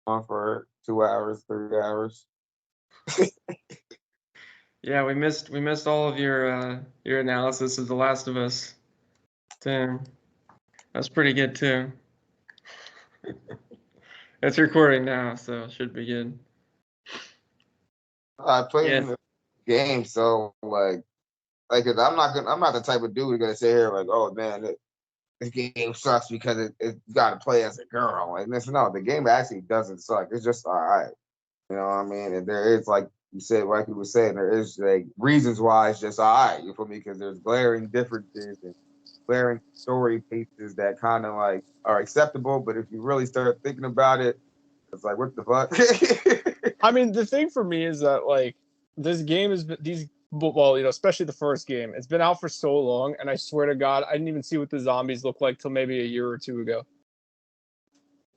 on for 2 hours, 3 hours. Yeah, we missed all of your analysis of The Last of Us. Damn, that's pretty good too. It's recording now, so it should be good. I played Yeah, in the game, so like, 'cause I'm not the type of dude who's gonna sit here like, oh man, this game sucks because it got to play as a girl. And this, no, the game actually doesn't suck. It's just all right. You know what I mean? And there is, like you said, like you were saying, there is like reasons why it's just all right. You feel me? Because there's glaring differences and glaring story pieces that kind of like are acceptable. But if you really start thinking about it, it's like, what the fuck? I mean, the thing for me is that like this game is these well, especially the first game. It's been out for so long, and I swear to God, I didn't even see what the zombies look like till maybe a year or two ago.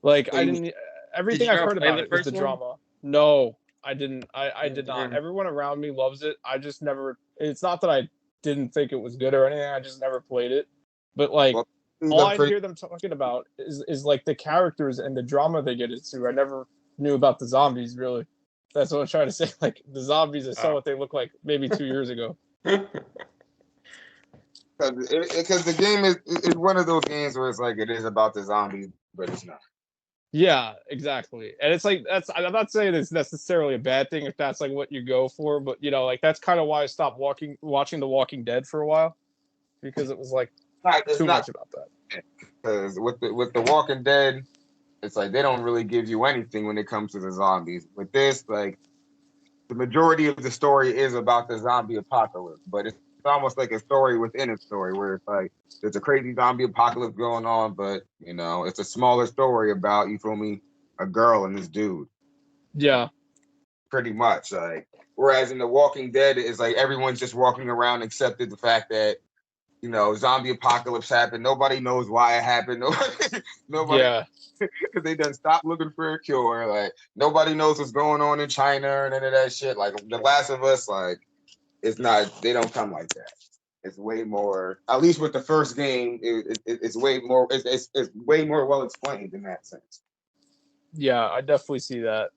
Like So I you, didn't. did Everything you I've not heard play about the it is the first one? drama. No, I didn't. I Oh, did not. damn. Everyone around me loves it. I just never. It's not that I didn't think it was good or anything. I just never played it. But like, well, all the I pretty hear them talking about is like the characters and the drama they get into. I never knew about the zombies really. That's what I'm trying to say. Like the zombies, I saw Oh. what they look like maybe 2 years ago. because the game is one of those games where it's like it is about the zombies, but it's not. Yeah, exactly. And it's like that's I'm not saying it's necessarily a bad thing if that's like what you go for, but like that's kind of why I stopped watching The Walking Dead for a while because it was like It's too not much about that. because with the Walking Dead, it's like they don't really give you anything when it comes to the zombies. With this, like the majority of the story is about the zombie apocalypse, but it's almost like a story within a story where it's like there's a crazy zombie apocalypse going on, but it's a smaller story about, you feel me, a girl and this dude, Yeah. pretty much. Like whereas in The Walking Dead, it's like everyone's just walking around accepted the fact that zombie apocalypse happened. Nobody knows why it happened. Nobody, Yeah. because they done stopped looking for a cure. Like nobody knows what's going on in China and none of that shit. Like The Last of Us, like it's not. They don't come like that. It's way more. At least with the first game, it's way more. It's way more well explained in that sense. Yeah, I definitely see that.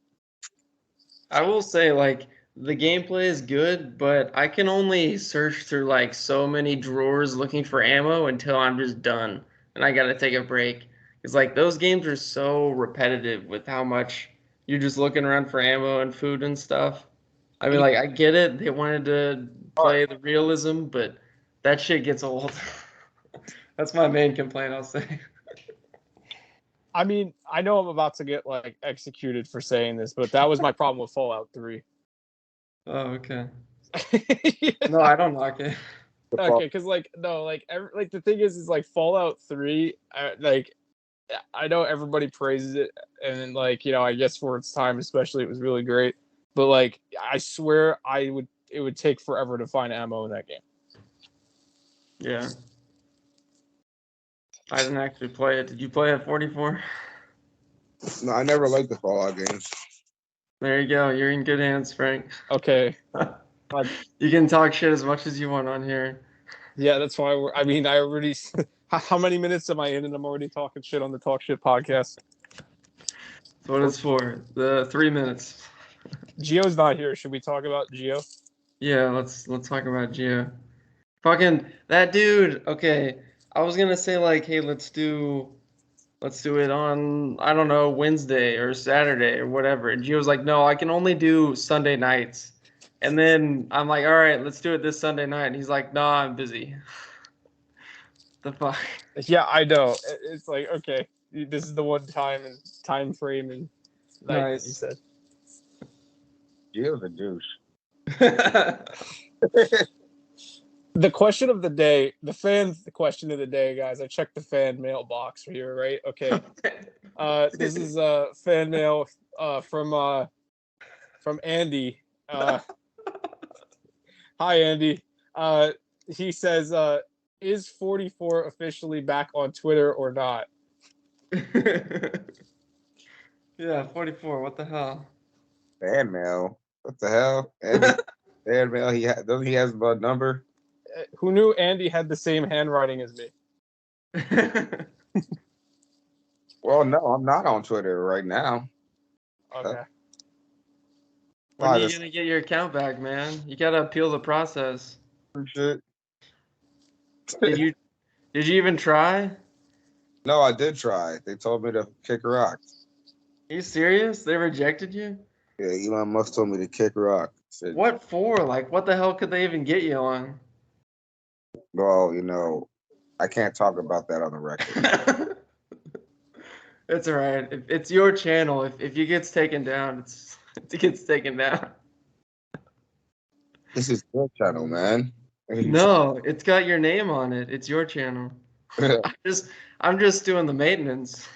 I will say, like, the gameplay is good, but I can only search through like so many drawers looking for ammo until I'm just done and I gotta take a break. It's like those games are so repetitive with how much you're just looking around for ammo and food and stuff. I mean, like, I get it, they wanted to play the realism, but that shit gets old. That's my main complaint, I'll say. I mean, I know I'm about to get like executed for saying this, but that was my problem with Fallout 3. Oh, okay. Yeah. No, I don't like it. Okay, because like no, like the thing is like Fallout 3, like I know everybody praises it, and like I guess for its time, especially, it was really great. But like, I swear, it would take forever to find ammo in that game. Yeah. I didn't actually play it. Did you play it 44? No, I never liked the Fallout games. There you go. You're in good hands, Frank. Okay, You can talk shit as much as you want on here. yeah, that's why I mean, I already. How many minutes am I in, and I'm already talking shit on the Talk Shit podcast? That's what it's for. The 3 minutes. Geo's not here. Should we talk about Geo? Yeah, let's talk about Geo. Fucking that dude. Okay, I was gonna say like, hey, let's do it on, I don't know, Wednesday or Saturday or whatever. And Gio's like, no, I can only do Sunday nights. And then I'm like, all right, let's do it this Sunday night. And he's like, nah, I'm busy. The fuck? Yeah, I know. It's like okay, this is the one time frame and night that you Nice. said. Jill's a douche. The question of the day, the question of the day, guys. I checked the fan mailbox here, right? Okay. This is fan mail from Andy. Hi Andy. He says, is 44 officially back on Twitter or not? Yeah, 44. What the hell? Fan mail. What the hell? Andy, fan mail. Doesn't he has a number? Who knew Andy had the same handwriting as me? Well, no, I'm not on Twitter right now. Okay. When I are you just gonna get your account back, man? You gotta appeal the process. shit. Did you even try? No, I did try. They told me to kick rocks. Are you serious? They rejected you? Yeah, Elon Musk told me to kick rock. Said, What for? Like, what the hell could they even get you on? well, I can't talk about that on the record. It's all right. It's your channel. If it gets taken down, it gets taken down. This is your channel, man. No, it's got your name on it. It's your channel. I'm just doing the maintenance.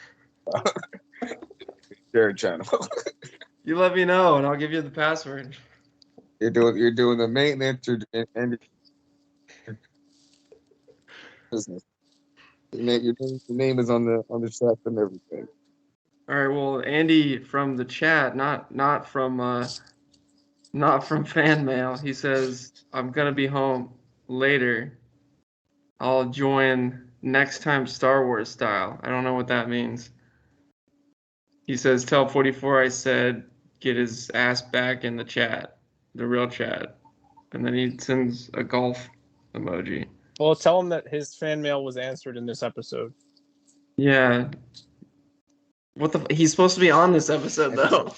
Their channel. You let me know, and I'll give you the password. You're doing the maintenance and business. Your name is on the check and everything. All right. Well, Andy from the chat, not from fan mail. He says I'm gonna be home later. I'll join next time Star Wars style. I don't know what that means. He says tell 44 I said get his ass back in the chat, the real chat, and then he sends a golf emoji. Well, tell him that his fan mail was answered in this episode. Yeah. What the? He's supposed to be on this episode though.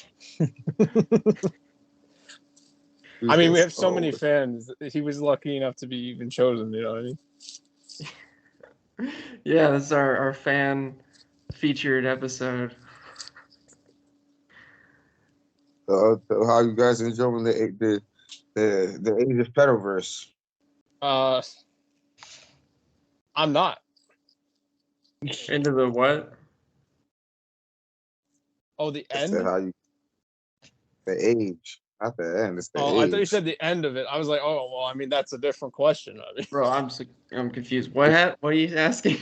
I mean, we have so many fans. He was lucky enough to be even chosen. You know what I mean? Yeah, this is our fan featured episode. So how you guys enjoying the Age of Petaverse? I'm not. Into the what? Oh, the I end. said the age, not the end. It's the Oh, age. I thought you said the end of it. I was like, oh, well, I mean, that's a different question. I mean, Bro, I'm confused. What are you asking?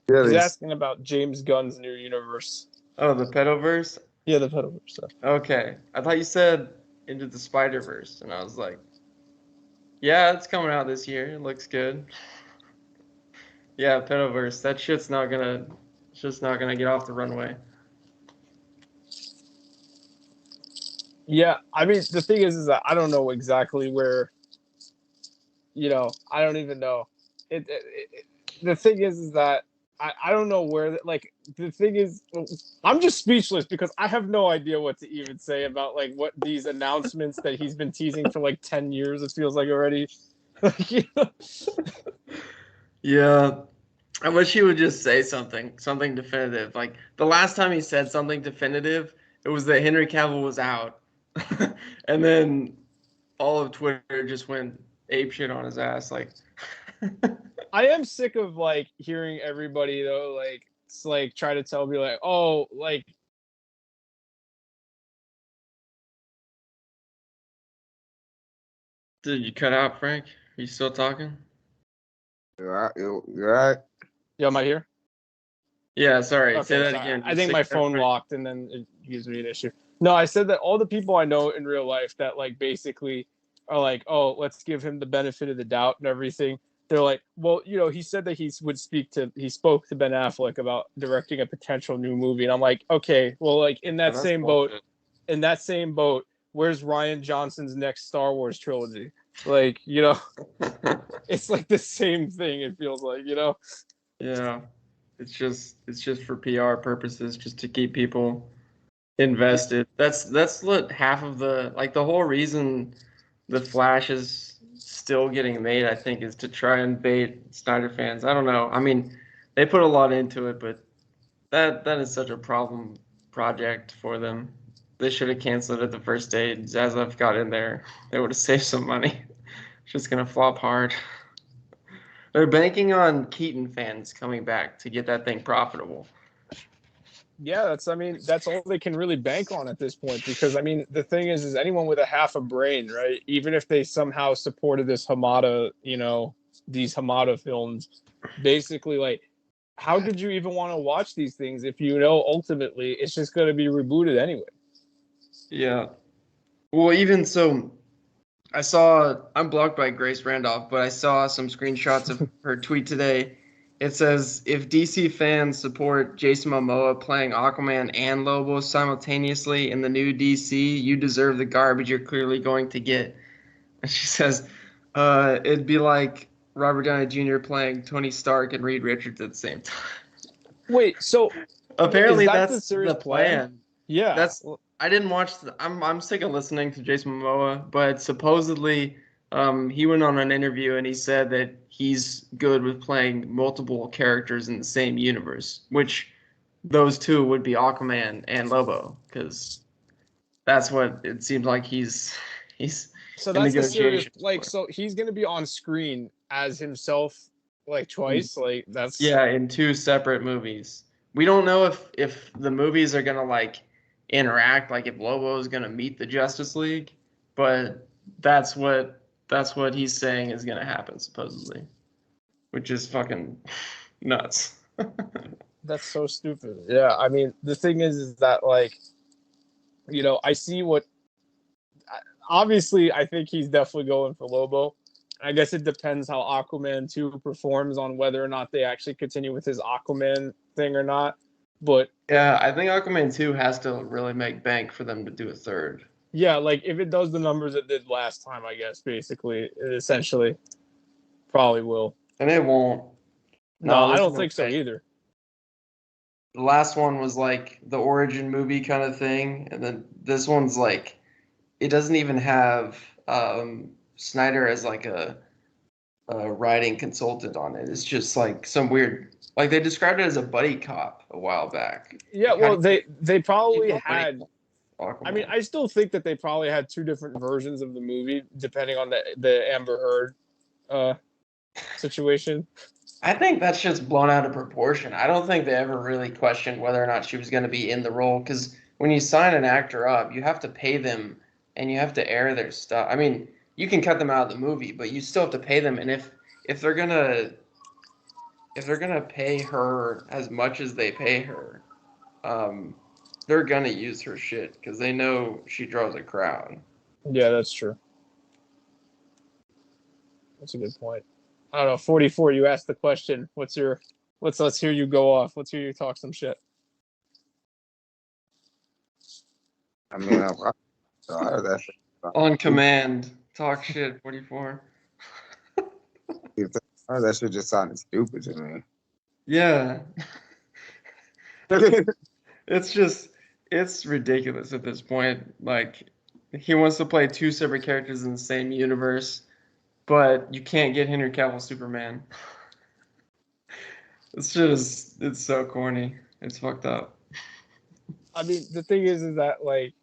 Yeah, he's asking about James Gunn's new universe. Oh, the Petaverse? Yeah, the Petaverse stuff. Okay. I thought you said Into the Spider-Verse, and I was like, yeah, it's coming out this year. It looks good. Yeah, Petaverse. That shit's just not gonna get off the runway. Yeah, I mean, the thing is that I don't know exactly where. I don't even know. The thing is that I don't know where. Like, the thing is, I'm just speechless because I have no idea what to even say about like what these announcements that he's been teasing for like 10 years. It feels like already. Yeah. I wish he would just say something definitive. Like the last time he said something definitive, it was that Henry Cavill was out. And then all of Twitter just went apeshit on his ass. Like I am sick of like hearing everybody though, like it's like try to tell me like, oh, like did you cut out, Frank? Are you still talking? You're right. yeah, am I here? Yeah, sorry. Okay, Say that sorry. again. I think my phone locked and then it gives me an issue. No, I said that all the people I know in real life that like basically are like, oh, let's give him the benefit of the doubt and everything. They're like, well, he said that he spoke to Ben Affleck about directing a potential new movie. And I'm like, okay, well, like in that same boat, where's Rian Johnson's next Star Wars trilogy? Like, it's like the same thing. It feels like, Yeah. It's just for PR purposes, just to keep people invested. That's what half of the whole reason the Flash is still getting made, I think, is to try and bait Snyder fans. I don't know. I mean, they put a lot into it, but that is such a problem project for them. They should have canceled it the first day Zaslav got in there. They would have saved some money. It's just gonna flop hard. They're banking on Keaton fans coming back to get that thing profitable. Yeah, that's all they can really bank on at this point. Because I mean, the thing is anyone with a half a brain, right? Even if they somehow supported this Hamada, these Hamada films, basically, like, how could you even want to watch these things if ultimately it's just going to be rebooted anyway? Yeah. Well, even so, I'm blocked by Grace Randolph, but I saw some screenshots of her tweet today, It says if DC fans support Jason Momoa playing Aquaman and Lobo simultaneously in the new DC, you deserve the garbage you're clearly going to get. And she says, it'd be like Robert Downey Jr. playing Tony Stark and Reed Richards at the same time. Wait, so Apparently is that that's serious the plan. Yeah. That's I didn't watch I'm sick of listening to Jason Momoa, but supposedly he went on an interview and he said that he's good with playing multiple characters in the same universe, which those two would be Aquaman and Lobo, because that's what it seems like he's So in that's the serious, negotiations like, for. so he's gonna be on screen as himself, like twice. Like that's Yeah, in two separate movies. We don't know if the movies are gonna like interact, like if Lobo is gonna meet the Justice League, but that's what he's saying is gonna happen supposedly, which is fucking nuts. That's so stupid. Yeah, I mean, the thing is that like, I see what. Obviously, I think he's definitely going for Lobo. I guess it depends how Aquaman 2 performs on whether or not they actually continue with his Aquaman thing or not. But Yeah, I think Aquaman 2 has to really make bank for them to do a third. yeah, like if it does the numbers it did last time, I guess basically, it essentially, probably will. And it won't. No, I there's don't no think so way. either. The last one was like the origin movie kind of thing, and then this one's like it doesn't even have Snyder as like a writing consultant on it. It's just like some weird, like they described it as a buddy cop a while back. Yeah, well, they probably Buddy had. cop, I mean, Aquaman. I still think that they probably had two different versions of the movie depending on the Amber Heard situation. I think that's just blown out of proportion. I don't think they ever really questioned whether or not she was going to be in the role, because when you sign an actor up, you have to pay them and you have to air their stuff. I mean, you can cut them out of the movie, but you still have to pay them. And if they're gonna pay her as much as they pay her, they're gonna use her shit because they know she draws a crowd. Yeah, that's true. That's a good point. I don't know. 44. You asked the question. Let's hear you go off. Let's hear you talk some shit. I mean, I heard that shit. On command, talk shit. 44. I heard that shit just sounded stupid to me. Yeah. It's ridiculous at this point. Like, he wants to play two separate characters in the same universe, but you can't get Henry Cavill Superman. It's so corny. It's fucked up. I mean, the thing is that like,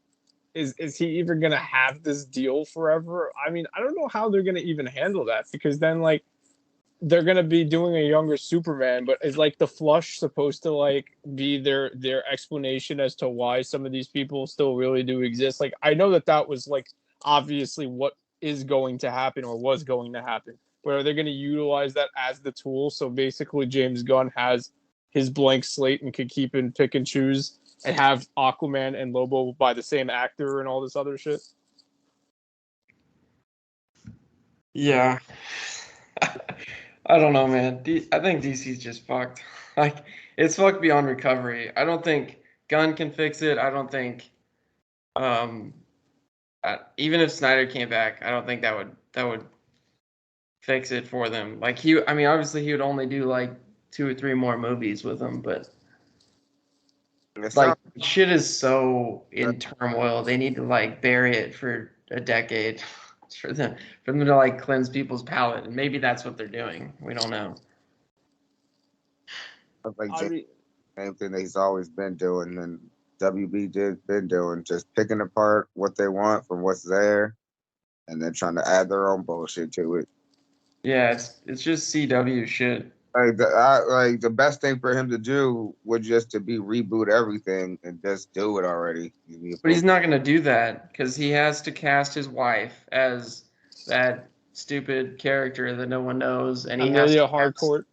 is he even gonna have this deal forever? I mean, I don't know how they're gonna even handle that, because then like they're gonna be doing a younger Superman, but is like the flush supposed to like be their explanation as to why some of these people still really do exist? Like, I know that was like obviously what is going to happen or was going to happen, but are they going to utilize that as the tool? So basically, James Gunn has his blank slate and could keep and pick and choose and have Aquaman and Lobo by the same actor and all this other shit. Yeah. I don't know, man. I think DC's just fucked. Like, it's fucked beyond recovery. I don't think Gunn can fix it. I don't think, even if Snyder came back, I don't think that would fix it for them. Like, obviously he would only do like 2 or 3 more movies with them, but like shit is so in turmoil. They need to like bury it for a decade. For them to like cleanse people's palate, and maybe that's what they're doing. We don't know. Like same thing that he's always been doing, and WB been doing, just picking apart what they want from what's there, and then trying to add their own bullshit to it. Yeah, it's just CW shit. Like the best thing for him to do would just to be reboot everything and just do it already. But he's not gonna do that because he has to cast his wife as that stupid character that no one knows, and he has Amelia Harcourt.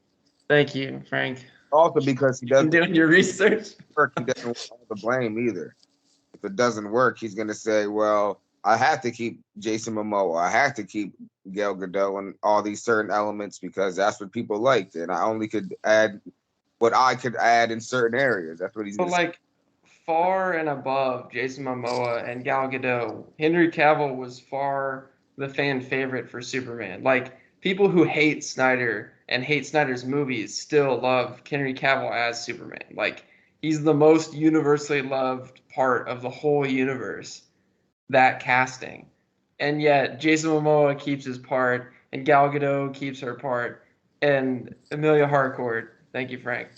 Thank you, Frank. Also, because he doesn't doing your research. Work, he doesn't want all the blame either. If it doesn't work, he's gonna say, "Well, I have to keep Jason Momoa. I have to keep Gal Gadot and all these certain elements because that's what people liked, and I only could add what I could add in certain areas. That's what he's But gonna say. like far and above Jason Momoa and Gal Gadot, Henry Cavill was far the fan favorite for Superman. Like people who hate Snyder and hate Snyder's movies still love Henry Cavill as Superman. Like he's the most universally loved part of the whole universe. That casting, and yet Jason Momoa keeps his part, and Gal Gadot keeps her part, and Amelia Harcourt. Thank you, Frank.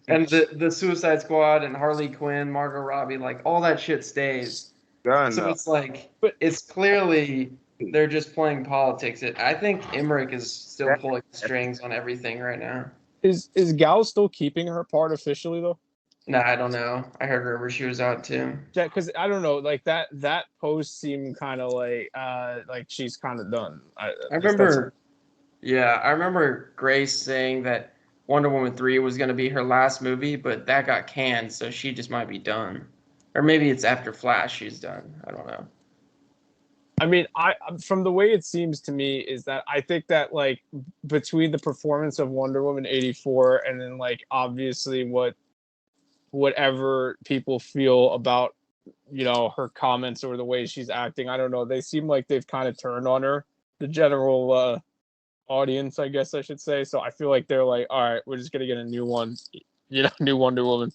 And the Suicide Squad and Harley Quinn, Margot Robbie, like all that shit stays. Done, So though. it's like But- it's clearly they're just playing politics. I think Emmerich is still pulling strings on everything right now. Is Gal still keeping her part officially though? Nah, I don't know. I heard rumors she was out too. Yeah, because I don't know, like that post seemed kind of like she's kind of done. I remember, yeah, I remember Grace saying that Wonder Woman 3 was going to be her last movie, but that got canned, so she just might be done. Or maybe it's after Flash she's done. I don't know. I mean, from the way it seems to me is that I think that like between the performance of Wonder Woman 84 and then like obviously whatever people feel about, you know, her comments or the way she's acting, I don't know, they seem like they've kind of turned on her, the general audience, I guess I should say. So I feel like they're like, all right, we're just gonna get a new one, you know, new Wonder Woman.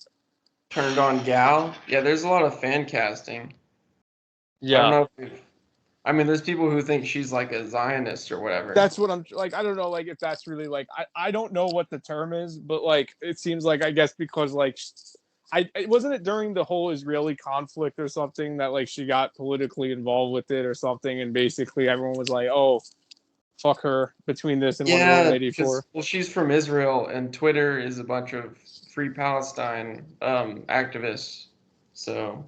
Turned on Gal? Yeah, there's a lot of fan casting. Yeah, I don't know I mean, there's people who think she's like a Zionist or whatever. that's what I'm like. I don't know, like if that's really like I don't know what the term is, but like it seems like I guess because like wasn't it during the whole Israeli conflict or something that like she got politically involved with it or something, and basically everyone was like, oh, fuck her between this and Wonder Woman 84. Well, she's from Israel, and Twitter is a bunch of Free Palestine activists, so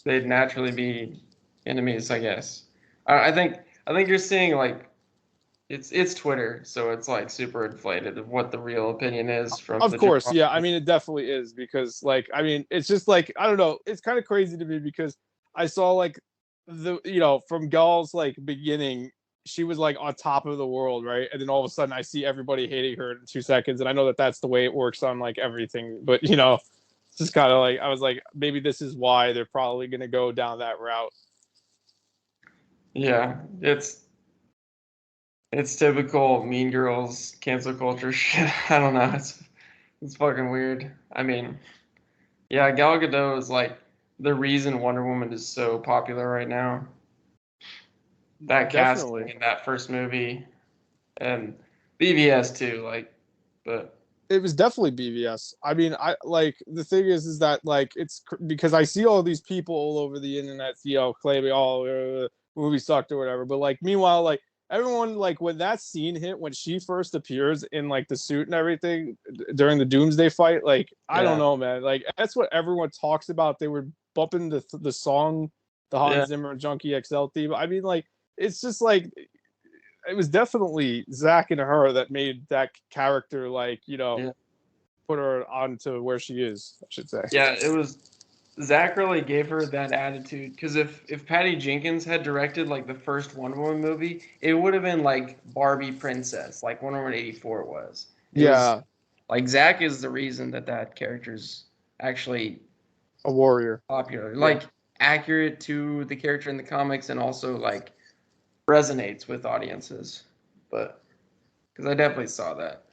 they'd naturally be enemies, I guess. I think you're seeing like it's Twitter, so it's like super inflated of what the real opinion is from. Of course, yeah. I mean, it definitely is because, like, I mean, it's just like I don't know. It's kind of crazy to me because I saw like from Gal's like beginning, she was like on top of the world, right? And then all of a sudden, I see everybody hating her in 2 seconds, and I know that that's the way it works on like everything. But it's just kind of like I was like, maybe this is why they're probably gonna go down that route. Yeah, it's typical Mean Girls cancel culture shit. I don't know. It's fucking weird. I mean, yeah, Gal Gadot is like the reason Wonder Woman is so popular right now. That Definitely. casting in that first movie, and BVS too. Like, but It was definitely BVS. I mean, I like the thing is that like it's because I see all these people all over the internet, claiming movie sucked or whatever. But like, meanwhile, like everyone, like when that scene hit when she first appears in like the suit and everything during the Doomsday fight, like I don't know, man. Like that's what everyone talks about. They were bumping the song, the Hans Zimmer Junkie XL theme. I mean, like it's just like. It was definitely Zach and her that made that character put her on to where she is, I should say. Yeah, it was Zach really gave her that attitude because if Patty Jenkins had directed like the first Wonder Woman movie, it would have been like Barbie Princess, like Wonder Woman 84 was. It was, like Zach is the reason that character's actually a warrior, popular, like accurate to the character in the comics, and also like resonates with audiences, but because I definitely saw that.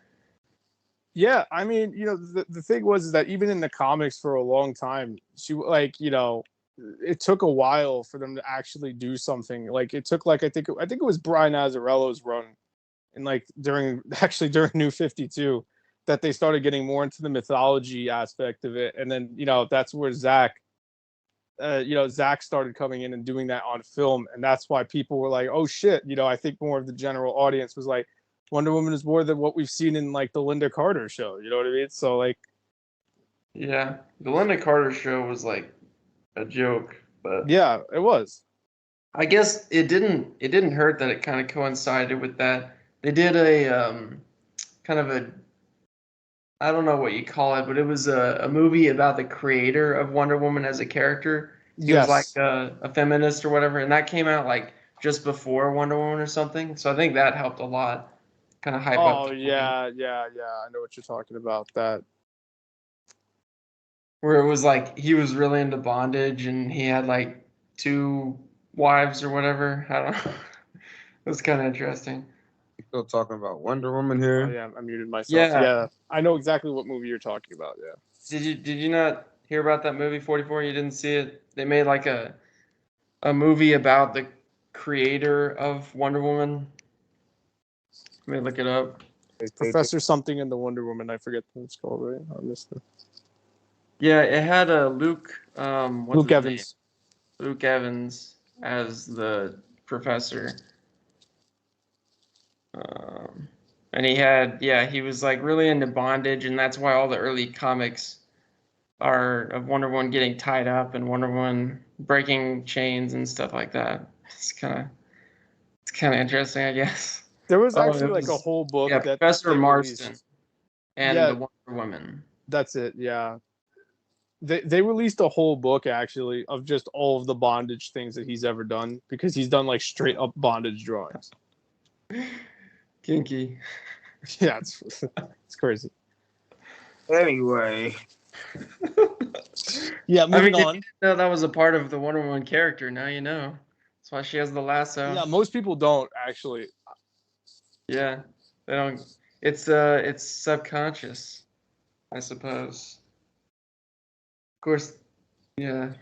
Yeah, I mean, the thing was is that even in the comics for a long time, she it took a while for them to actually do something. Like it took like I think it was Brian Azzarello's run, and like during New 52, that they started getting more into the mythology aspect of it, and then that's where Zach started coming in and doing that on film, and that's why people were like, "Oh shit!" I think more of the general audience was like, "Wonder Woman is more than what we've seen in like the Linda Carter show." You know what I mean? So like, yeah, the Linda Carter show was like a joke, but yeah, it was. I guess it didn't hurt that it kind of coincided with that. They did a kind of a, I don't know what you call it, but it was a movie about the creator of Wonder Woman as a character, He was like Yes. a feminist or whatever, and that came out like just before Wonder Woman or something. So I think that helped a lot, kind of hype up Oh the movie. yeah, yeah, yeah. I know what you're talking about. That. Where it was like he was really into bondage and he had like two wives or whatever. I don't know. It was kind of interesting. Still talking about Wonder Woman Oh here. yeah, I muted myself. Yeah. Yeah, I know exactly what movie you're talking about. Yeah. Did you not hear about that movie 44? You didn't see it? They made like a movie about the creator of Wonder Woman. Let me look it up. Professor something in the Wonder Woman. I forget what it's called. Right? I missed it. Yeah, it had Luke what's Luke his name? Evans. Luke Evans as the professor. Um, and he was like really into bondage, and that's why all the early comics are of Wonder Woman getting tied up and Wonder Woman breaking chains and stuff like that. It's kind of interesting, I guess. There was Oh, actually it like a was whole book yeah, that Professor they Marston released. and Yeah, the Wonder Woman. that's it. Yeah. They released a whole book actually of just all of the bondage things that he's ever done because he's done like straight up bondage drawings. Kinky. Yeah, it's crazy. Anyway, Yeah, I mean, moving if you on. didn't know that was a part of the Wonder Woman character, now you know. That's why she has the lasso. Yeah, most people don't actually. Yeah, they don't. It's subconscious, I suppose. Of course, yeah.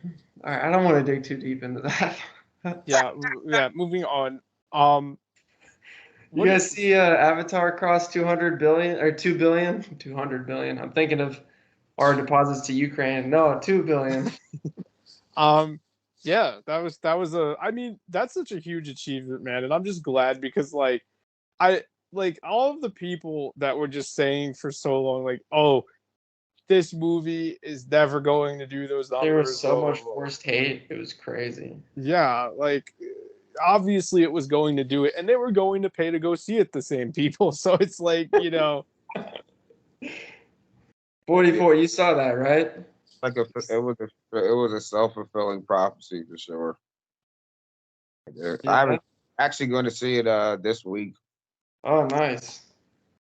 All right, I don't want to dig too deep into that. Yeah, yeah. Moving on. Um, You what? guys see Avatar cross 200 billion or 2 billion? 200 billion. I'm thinking of our deposits to Ukraine. No, 2 billion. Um, yeah, that was a. I mean, that's such a huge achievement, man, and I'm just glad because I like all of the people that were just saying for so long, like, oh, this movie is never going to do those There was numbers, so blah blah much blah. forced hate. It was crazy. Yeah, like obviously it was going to do it, and they were going to pay to go see it. The same people, so it's like 44, you saw that, right? like it was a self-fulfilling prophecy for sure. Yeah. I'm actually going to see it this week. Oh, nice.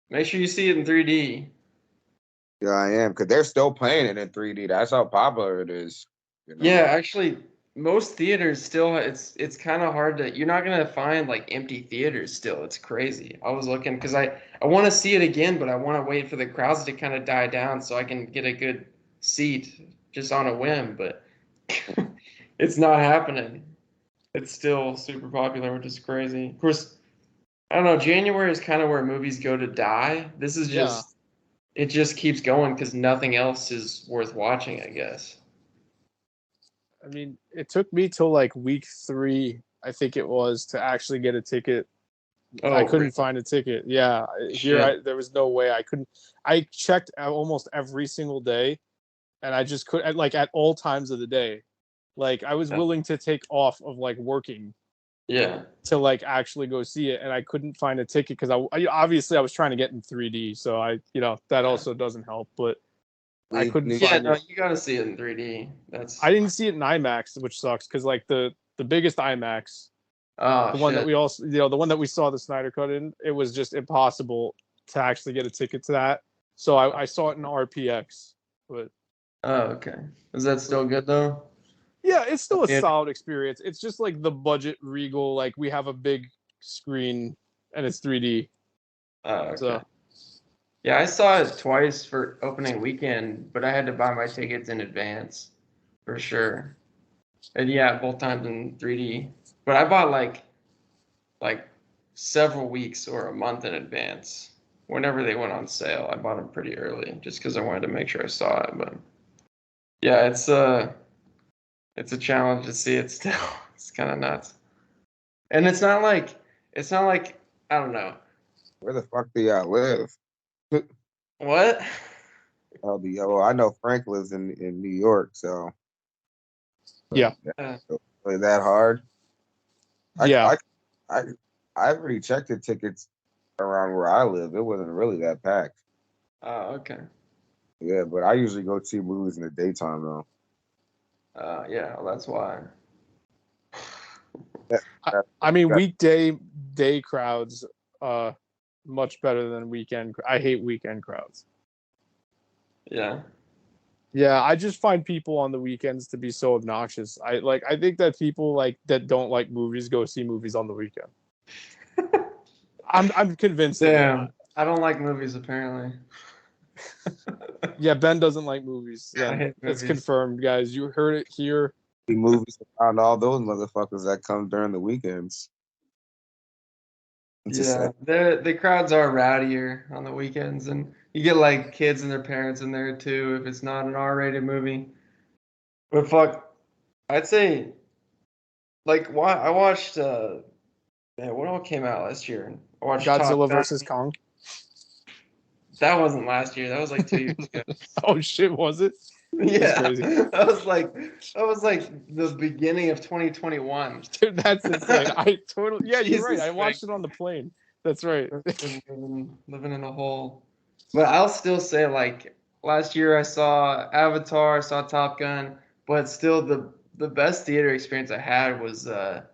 Make sure you see it in 3D. Yeah, I am because they're still playing it in 3D. That's how popular it is. You Yeah, know, actually, most theaters still it's kind of hard to you're not gonna find like empty theaters still. It's crazy. I was looking because I want to see it again, but I want to wait for the crowds to kind of die down so I can get a good seat just on a whim. But it's not happening. It's still super popular, which is crazy. Of course, I don't know. January is kind of where movies go to die. This is yeah. just it just keeps going because nothing else is worth watching, I guess. I mean, it took me till like week 3, I think it was, to actually get a ticket. I Oh, really? couldn't find a ticket. Yeah, Shit. there was no way I couldn't. I checked almost every single day, and I just could like at all times of the day. Like I was willing to take off of like working Yeah. to like actually go see it, and I couldn't find a ticket because obviously I was trying to get in 3D, so that Yeah. also doesn't help. But I we couldn't need Yeah, find no, it. you gotta see it in 3D. That's I didn't see it in IMAX, which sucks because like the biggest IMAX, oh the one that shit. we also the one that we saw the Snyder Cut in, it was just impossible to actually get a ticket to that. So I saw it in RPX, but Oh, okay. Is that still good though? yeah, it's still a Yeah. solid experience. It's just like the budget Regal, like we have a big screen and it's 3D. Oh, okay. So Yeah, I saw it twice for opening weekend, but I had to buy my tickets in advance for sure. And yeah, both times in 3D. But I bought like several weeks or a month in advance. Whenever they went on sale, I bought them pretty early just because I wanted to make sure I saw it. But yeah, it's a challenge to see it still. It's kind of nuts. And it's not like I don't know. where the fuck do y'all live? What? Well, I know Frank lives in New York, so yeah, Uh, really that hard. I yeah. I I I already checked the tickets around where I live. It wasn't really that packed. oh, okay. Yeah, but I usually go see movies in the daytime though. Yeah, well, that's why. I mean, weekday crowds, much better than weekend. I hate weekend crowds. Yeah. Yeah, I just find people on the weekends to be so obnoxious. I think that people like that don't like movies go see movies on the weekend. I'm convinced of Damn. it. I don't like movies apparently. Yeah, Ben doesn't like movies. I Then hate it's movies. confirmed, guys. You heard it here. Movies around all those motherfuckers that come during the weekends. It's just Yeah, the crowds are rowdier on the weekends, and you get like kids and their parents in there too if it's not an R-rated movie. But fuck, I'd say like why I watched man, what all came out last year? I watched Top Godzilla Gun. versus Kong. That wasn't last year. That was like 2 years ago. Oh shit, was it? Yeah, crazy. that was like the beginning of 2021. Dude, that's insane. I totally. Yeah, you're right. Jesus I watched it on the plane. That's right. living in a hole. But I'll still say like last year I saw Avatar, I saw Top Gun, but still the best theater experience I had was The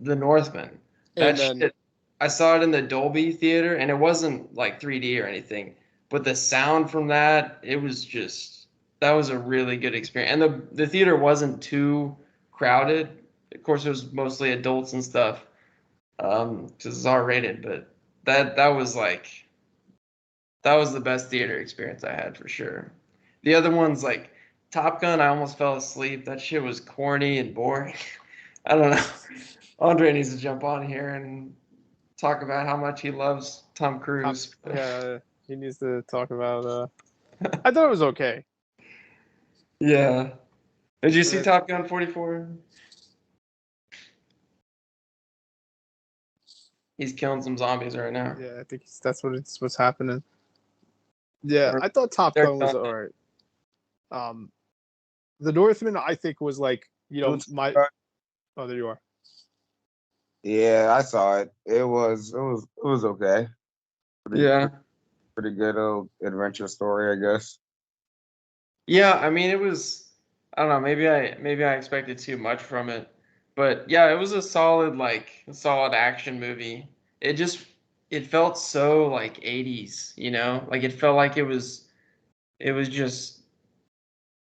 Northman. That Amen. shit, I saw it in the Dolby theater, and it wasn't like 3D or anything, but the sound from that, it was just that was a really good experience. And the theater wasn't too crowded. Of course, it was mostly adults and stuff, because it's R-rated. But that was like that was the best theater experience I had for sure. The other ones like Top Gun, I almost fell asleep. That shit was corny and boring. I don't know. Andre needs to jump on here and talk about how much he loves Tom Cruise. Yeah, he needs to talk about. I thought it was okay. Yeah. Did you see Top Gun 44? He's killing some zombies right now. Yeah, I think that's what's happening. Yeah, I thought Top Gun was all right. The Northman, I think, was like, my. Oh, there you are. Yeah, I saw it. It was okay. Pretty good old adventure story, I guess. Yeah, I mean it was I don't know, maybe I expected too much from it. But yeah, it was a solid action movie. It felt so like 80s, you know? Like it felt like it was just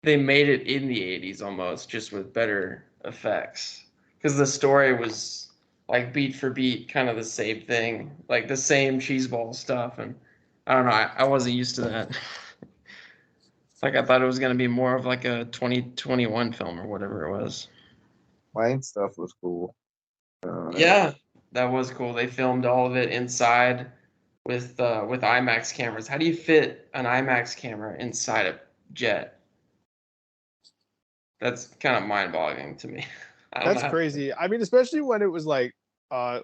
they made it in the 80s almost, just with better effects. Because the story was like beat for beat, kind of the same thing, like the same cheeseball stuff, and I don't know, I wasn't used to that. Like I thought it was gonna be more of like a 2021 film or whatever it was. Plane stuff was cool. Yeah, that was cool. They filmed all of it inside with IMAX cameras. How do you fit an IMAX camera inside a jet? That's kind of mind-boggling to me. That's crazy. I mean, especially when it was like,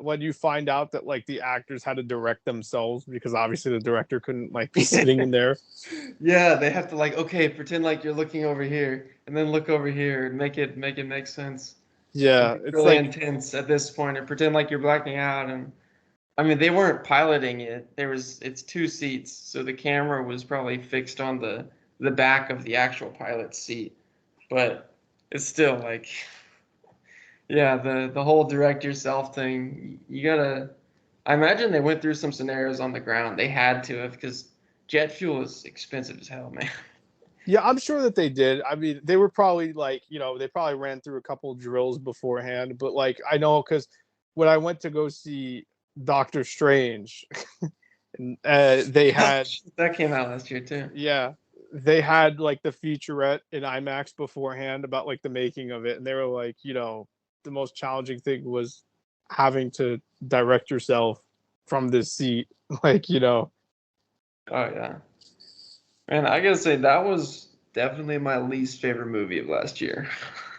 when you find out that like the actors had to direct themselves because obviously the director couldn't like be sitting in there. Yeah, they have to like, okay, pretend like you're looking over here and then look over here and make it make sense. Yeah, It's it's really like intense at this point, and pretend like you're blacking out. And I mean, they weren't piloting it. It's 2 seats, so the camera was probably fixed on the back of the actual pilot's seat. But it's still like, yeah, the whole direct yourself thing. You gotta. I imagine they went through some scenarios on the ground. They had to have because jet fuel is expensive as hell, man. Yeah, I'm sure that they did. I mean, they were probably like, they probably ran through a couple drills beforehand. But like, I know because when I went to go see Doctor Strange, and they had that came out last year too. Yeah, they had like the featurette in IMAX beforehand about like the making of it, and they were like, the most challenging thing was having to direct yourself from this seat, like. Oh yeah. Man, I gotta say that was definitely my least favorite movie of last year.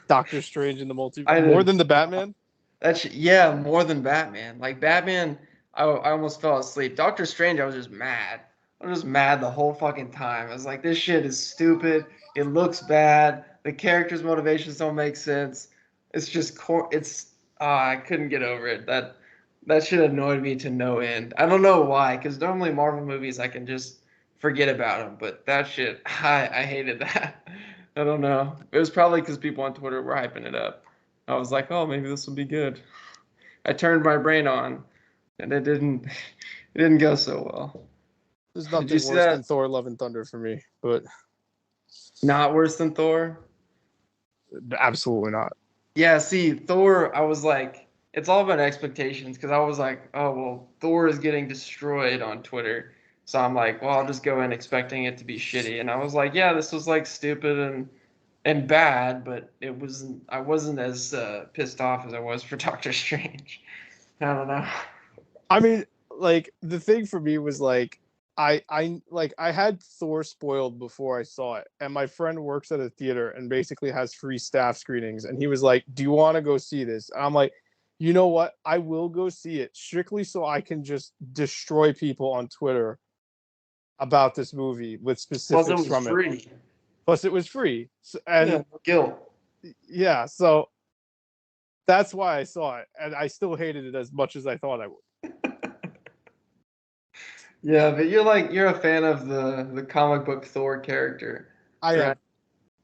Doctor Strange in the multiverse, more than the Batman. Yeah, more than Batman. Like Batman, I almost fell asleep. Doctor Strange, I was just mad. I was just mad the whole fucking time. I was like, this shit is stupid. It looks bad. The characters' motivations don't make sense. It's just I couldn't get over it. That shit annoyed me to no end. I don't know why, because normally Marvel movies I can just forget about them, but that shit, I hated that. I don't know. It was probably because people on Twitter were hyping it up. I was like, oh, maybe this will be good. I turned my brain on, and it didn't. It didn't go so well. There's Did you nothing see worse that? than Thor: Love and Thunder for me, but Not worse than Thor. absolutely not. Yeah, see, Thor, I was like, it's all about expectations because I was like, oh, well, Thor is getting destroyed on Twitter. So I'm like, well, I'll just go in expecting it to be shitty. And I was like, yeah, this was like stupid and bad, but I wasn't as pissed off as I was for Doctor Strange. I don't know. I mean, like the thing for me was like I had Thor spoiled before I saw it, and my friend works at a theater and basically has free staff screenings, and he was like, "Do you want to go see this?" And I'm like, "You know what? I will go see it strictly so I can just destroy people on Twitter about this movie with Plus, it specifics was from it. free. Plus, it was free, Yeah, and no guilt. yeah, so that's why I saw it, and I still hated it as much as I thought I would. Yeah, but you're a fan of the comic book Thor character, I right? am.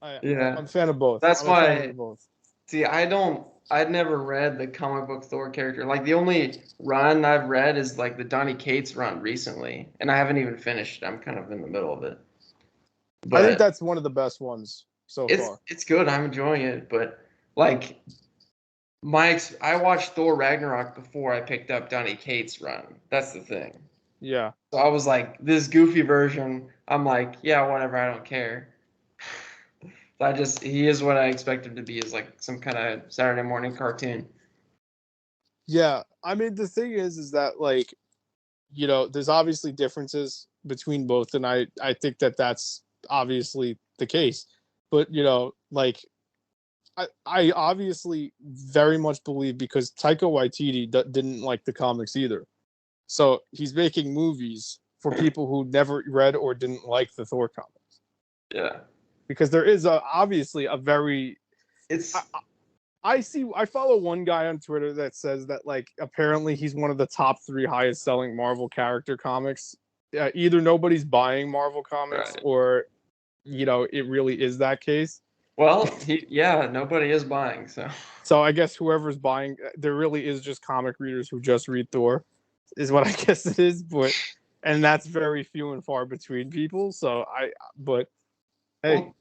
I am. Yeah. I'm a fan of both. That's I'm a fan why. of both. See, I'd never read the comic book Thor character. Like the only run I've read is like the Donny Cates run recently, and I haven't even finished. I'm kind of in the middle of it. I think But that's one of the best ones so far. it's good. I'm enjoying it. But like I watched Thor Ragnarok before I picked up Donny Cates run. That's the thing. Yeah. So I was like, this goofy version. I'm like, yeah, whatever. I don't care. He is what I expect him to be, is like some kind of Saturday morning cartoon. Yeah. I mean, the thing is that like, there's obviously differences between both, and I think that that's obviously the case. But like, I obviously very much believe because Taika Waititi didn't like the comics either, so he's making movies for people who never read or didn't like the Thor comics. Yeah. Because there is obviously a very It's I follow one guy on Twitter that says that like apparently he's one of the top 3 highest selling Marvel character comics. Either nobody's buying Marvel comics right. or it really is that case. Well, nobody is buying, so So I guess whoever's buying, there really is just comic readers who just read Thor, is what I guess it is. And that's very few and far between people. But hey, well,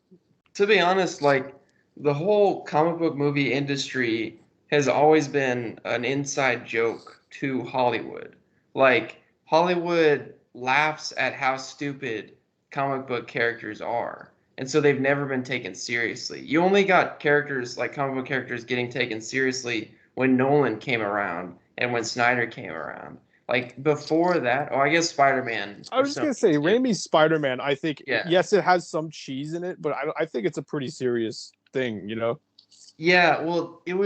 to be honest, like the whole comic book movie industry has always been an inside joke to Hollywood. Like Hollywood laughs at how stupid comic book characters are. And so they've never been taken seriously. You only got characters like comic book characters getting taken seriously when Nolan came around and when Snyder came around. Like before that, I guess Spider-Man. I was just gonna say Raimi's Spider-Man. I think Yeah. yes, it has some cheese in it, but I think it's a pretty serious thing. Yeah, well, in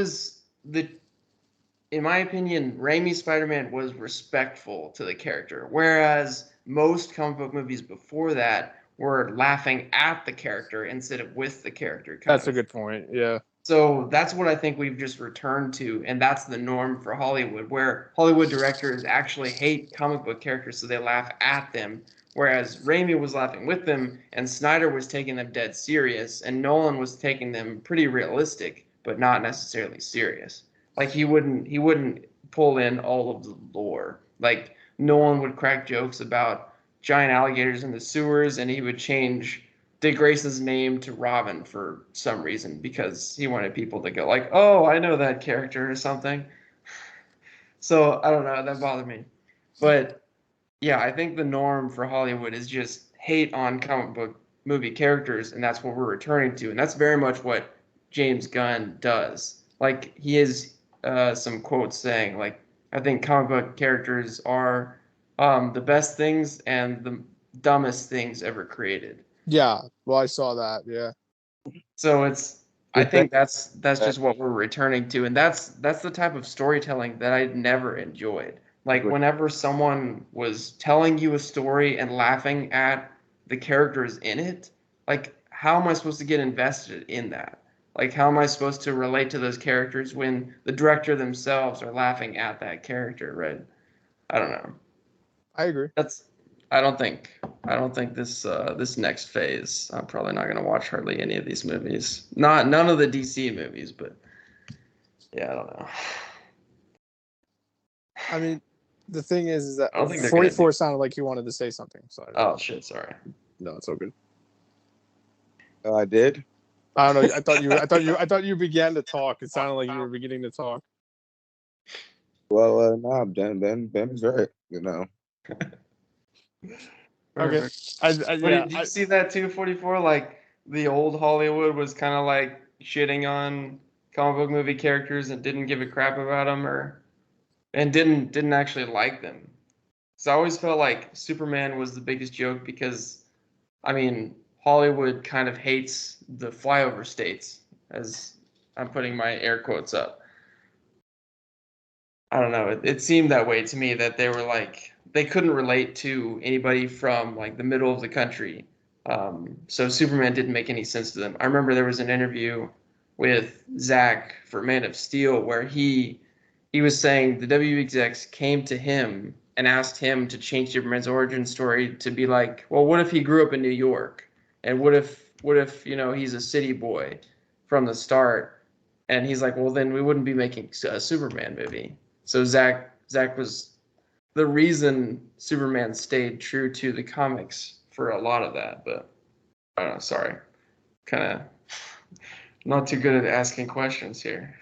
my opinion, Raimi's Spider-Man was respectful to the character, whereas most comic book movies before that were laughing at the character instead of with the character. That's a good point. Yeah. So that's what I think we've just returned to, and that's the norm for Hollywood, where Hollywood directors actually hate comic book characters, so they laugh at them, whereas Raimi was laughing with them, and Snyder was taking them dead serious, and Nolan was taking them pretty realistic, but not necessarily serious. Like he wouldn't pull in all of the lore. Like Nolan would crack jokes about giant alligators in the sewers, and he would change Dick Grayson's name to Robin for some reason because he wanted people to go like, "Oh, I know that character" or something. So I don't know, that bothered me. But yeah, I think the norm for Hollywood is just hate on comic book movie characters, and that's what we're returning to, and that's very much what James Gunn does. Like he has some quotes saying like, "I think comic book characters are the best things and the dumbest things ever created." Yeah. Well, I saw that. Yeah. So I Good thing. think that's just what we're returning to, and that's the type of storytelling that I never enjoyed. Like whenever someone was telling you a story and laughing at the characters in it, like how am I supposed to get invested in that? Like how am I supposed to relate to those characters when the director themselves are laughing at that character, right? I don't know. I agree. I don't think this next phase. I'm probably not gonna watch hardly any of these movies. None of the DC movies, but yeah, I don't know. I mean, the thing is that I don't think they're gonna 44 sounded like you wanted to say something. So Oh shit, sorry. no, it's all good. I did. I don't know. I thought you began to talk. It sounded like you were beginning to talk. Well, no, Ben's right. You know. Okay. Did you see that too? 44. Like the old Hollywood was kind of like shitting on comic book movie characters and didn't give a crap about them, and didn't actually like them. So I always felt like Superman was the biggest joke because, I mean, Hollywood kind of hates the flyover states, as I'm putting my air quotes up. I don't know. It seemed that way to me, that they were like they couldn't relate to anybody from like the middle of the country. So Superman didn't make any sense to them. I remember there was an interview with Zach for Man of Steel where he was saying the W execs came to him and asked him to change Superman's origin story to be like, well, what if he grew up in New York, and what if he's a city boy from the start, and he's like, well, then we wouldn't be making a Superman movie. So Zach was the reason Superman stayed true to the comics for a lot of that. But I don't know. Sorry, kind of not too good at asking questions here.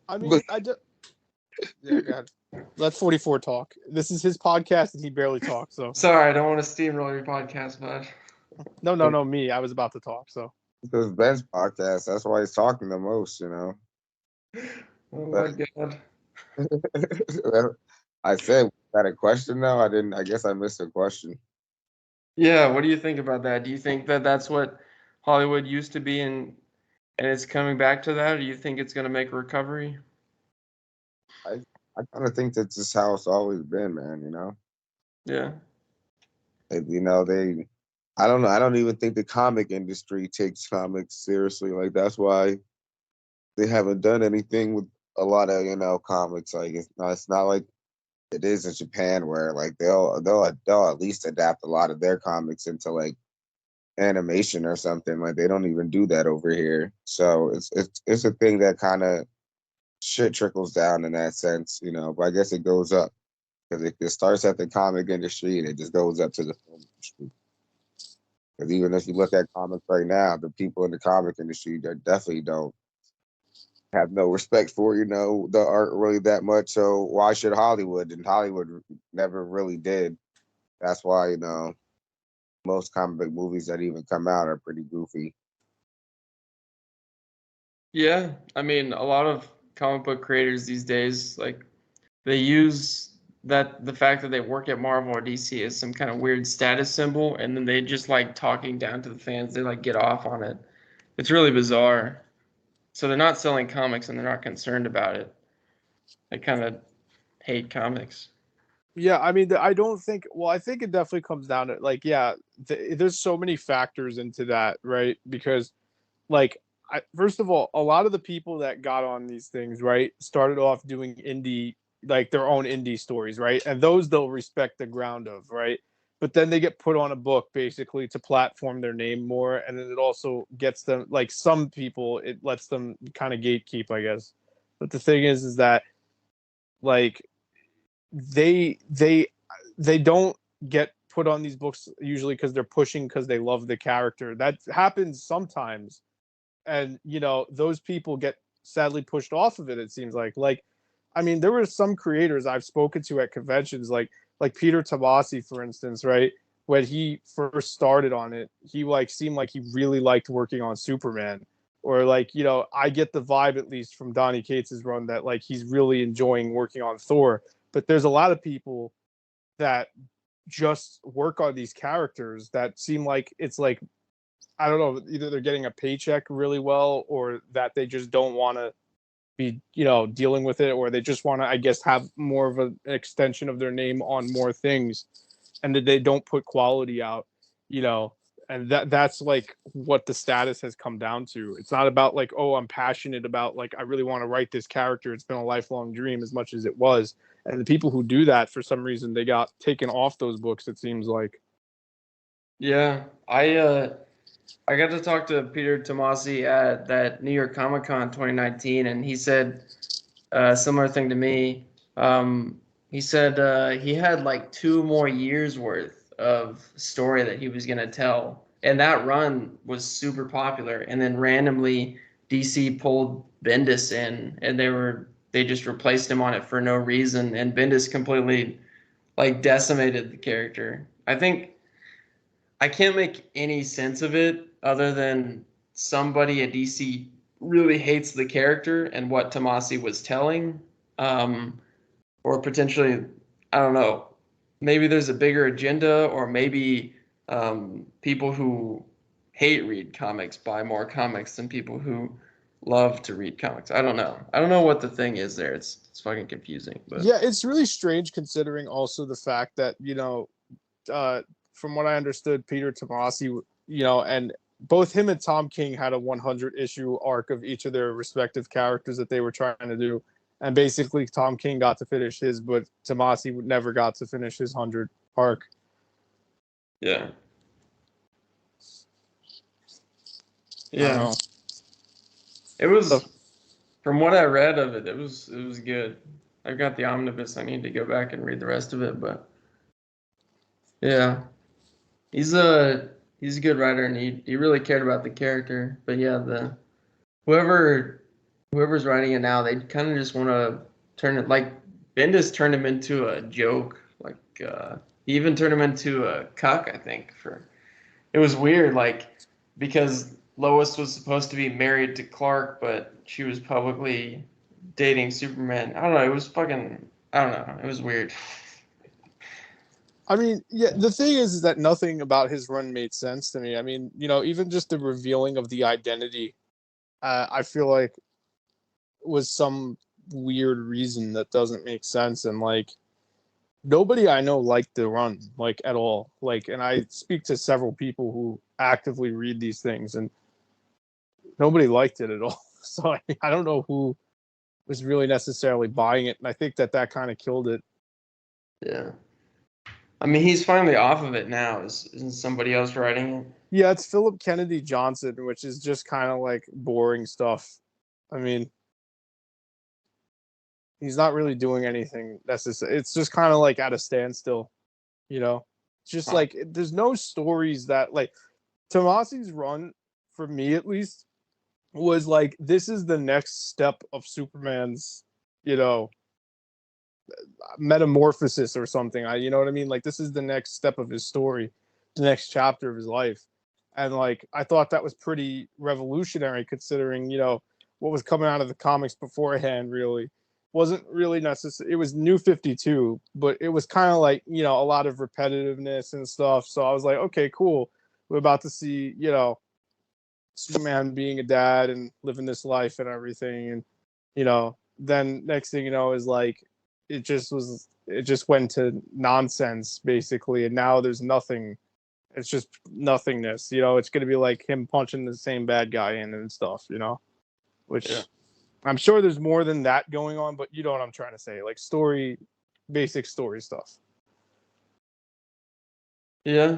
I mean, yeah, go ahead. Let 44 talk. This is his podcast, and he barely talks. So sorry, I don't want to steamroll your podcast, bud. No, me. I was about to talk. So This is Ben's podcast. That's why he's talking the most. You know. Oh my god. I said, got a question now? I didn't. I guess I missed a question. Yeah, what do you think about that? Do you think that that's what Hollywood used to be, and it's coming back to that, or do you think it's going to make a recovery? I kind of think that's just how it's always been, man. You know. Yeah. You know, I don't know. I don't even think the comic industry takes comics seriously. Like that's why they haven't done anything with a lot of comics. Like it's not like it is in Japan where like they'll at least adapt a lot of their comics into like animation or something. Like they don't even do that over here. So it's a thing that kind of shit trickles down in that sense, But I guess it goes up because it starts at the comic industry and it just goes up to the film industry. Because even if you look at comics right now, the people in the comic industry definitely don't have no respect for the art really that much. So why should Hollywood? And Hollywood never really did. That's why most comic book movies that even come out are pretty goofy. Yeah, I mean, a lot of comic book creators these days, like, they use the fact that they work at Marvel or DC as some kind of weird status symbol, and then they just like talking down to the fans. They like get off on it. It's really bizarre. So they're not selling comics and they're not concerned about it. They kind of hate comics. yeah, I mean, I don't think. Well, I think it definitely comes down to like, yeah, there's so many factors into that, right? Because, like, first of all, a lot of the people that got on these things, right, started off doing indie, like their own indie stories, right, and those they'll respect the ground of, right. But then they get put on a book basically to platform their name more, and then it also gets them, like some people, it lets them kind of gatekeep, I guess. But the thing is that like they don't get put on these books usually because they're pushing because they love the character. That happens sometimes, and those people get sadly pushed off of it. It seems like I mean, there were some creators I've spoken to at conventions, like Peter Tomasi, for instance, right? When he first started on it, he like seemed like he really liked working on Superman. Or like, I get the vibe, at least from Donny Cates' run, that like he's really enjoying working on Thor. But there's a lot of people that just work on these characters that seem like it's like, I don't know, either they're getting a paycheck really well, or that they just don't want to be, dealing with it, or they just want to, I guess, have more of an extension of their name on more things, and that they don't put quality out, And that's like what the status has come down to. It's not about like, oh, I'm passionate about like I really want to write this character. It's been a lifelong dream as much as it was. And the people who do that, for some reason, they got taken off those books, it seems like. Yeah, I got to talk to Peter Tomasi at that New York Comic Con 2019, and he said a similar thing to me. He said he had like 2 more years worth of story that he was gonna tell, and that run was super popular. And then randomly, DC pulled Bendis in, and they just replaced him on it for no reason, and Bendis completely like decimated the character. I think I can't make any sense of it other than somebody at DC really hates the character and what Tomasi was telling. Or potentially, I don't know, maybe there's a bigger agenda, or maybe people who hate read comics buy more comics than people who love to read comics. I don't know. I don't know what the thing is there. It's fucking confusing. But Yeah, it's really strange considering also the fact that, from what I understood, Peter Tomasi, and both him and Tom King had a 100 issue arc of each of their respective characters that they were trying to do. And basically, Tom King got to finish his, but Tomasi never got to finish his 100 arc. Yeah. Yeah. It was, from what I read of it, it was good. I've got the omnibus. I need to go back and read the rest of it, but yeah, he's a good writer, and he really cared about the character. But yeah, the whoever's writing it now, they kind of just want to turn it like Bendis turned him into a joke. Like he even turned him into a cuck. I think it was weird, like because Lois was supposed to be married to Clark, but she was publicly dating Superman. I don't know. It was fucking. I don't know. It was weird. I mean, yeah, the thing is that nothing about his run made sense to me. I mean, even just the revealing of the identity, I feel like was some weird reason that doesn't make sense. And like, nobody I know liked the run, like at all. Like, and I speak to several people who actively read these things, and nobody liked it at all. So I don't know who was really necessarily buying it. And I think that kind of killed it. Yeah. I mean, he's finally off of it now. Isn't somebody else writing it? Yeah, it's Philip Kennedy Johnson, which is just kind of like boring stuff. I mean, he's not really doing anything necessary. It's just kind of like at a standstill, It's just like there's no stories that like Tomasi's run, for me at least, was like this is the next step of Superman's, metamorphosis or something. You know what I mean? Like this is the next step of his story, the next chapter of his life. And like I thought that was pretty revolutionary considering, what was coming out of the comics beforehand really wasn't really necessary. It was New 52, but it was kind of like, a lot of repetitiveness and stuff. So I was like, okay, cool. We're about to see, Superman being a dad and living this life and everything. And, then next thing you know is like, it just went to nonsense basically. And now there's nothing. It's just nothingness, it's going to be like him punching the same bad guy in and stuff, which yeah. I'm sure there's more than that going on, but you know what I'm trying to say, like basic story stuff. Yeah.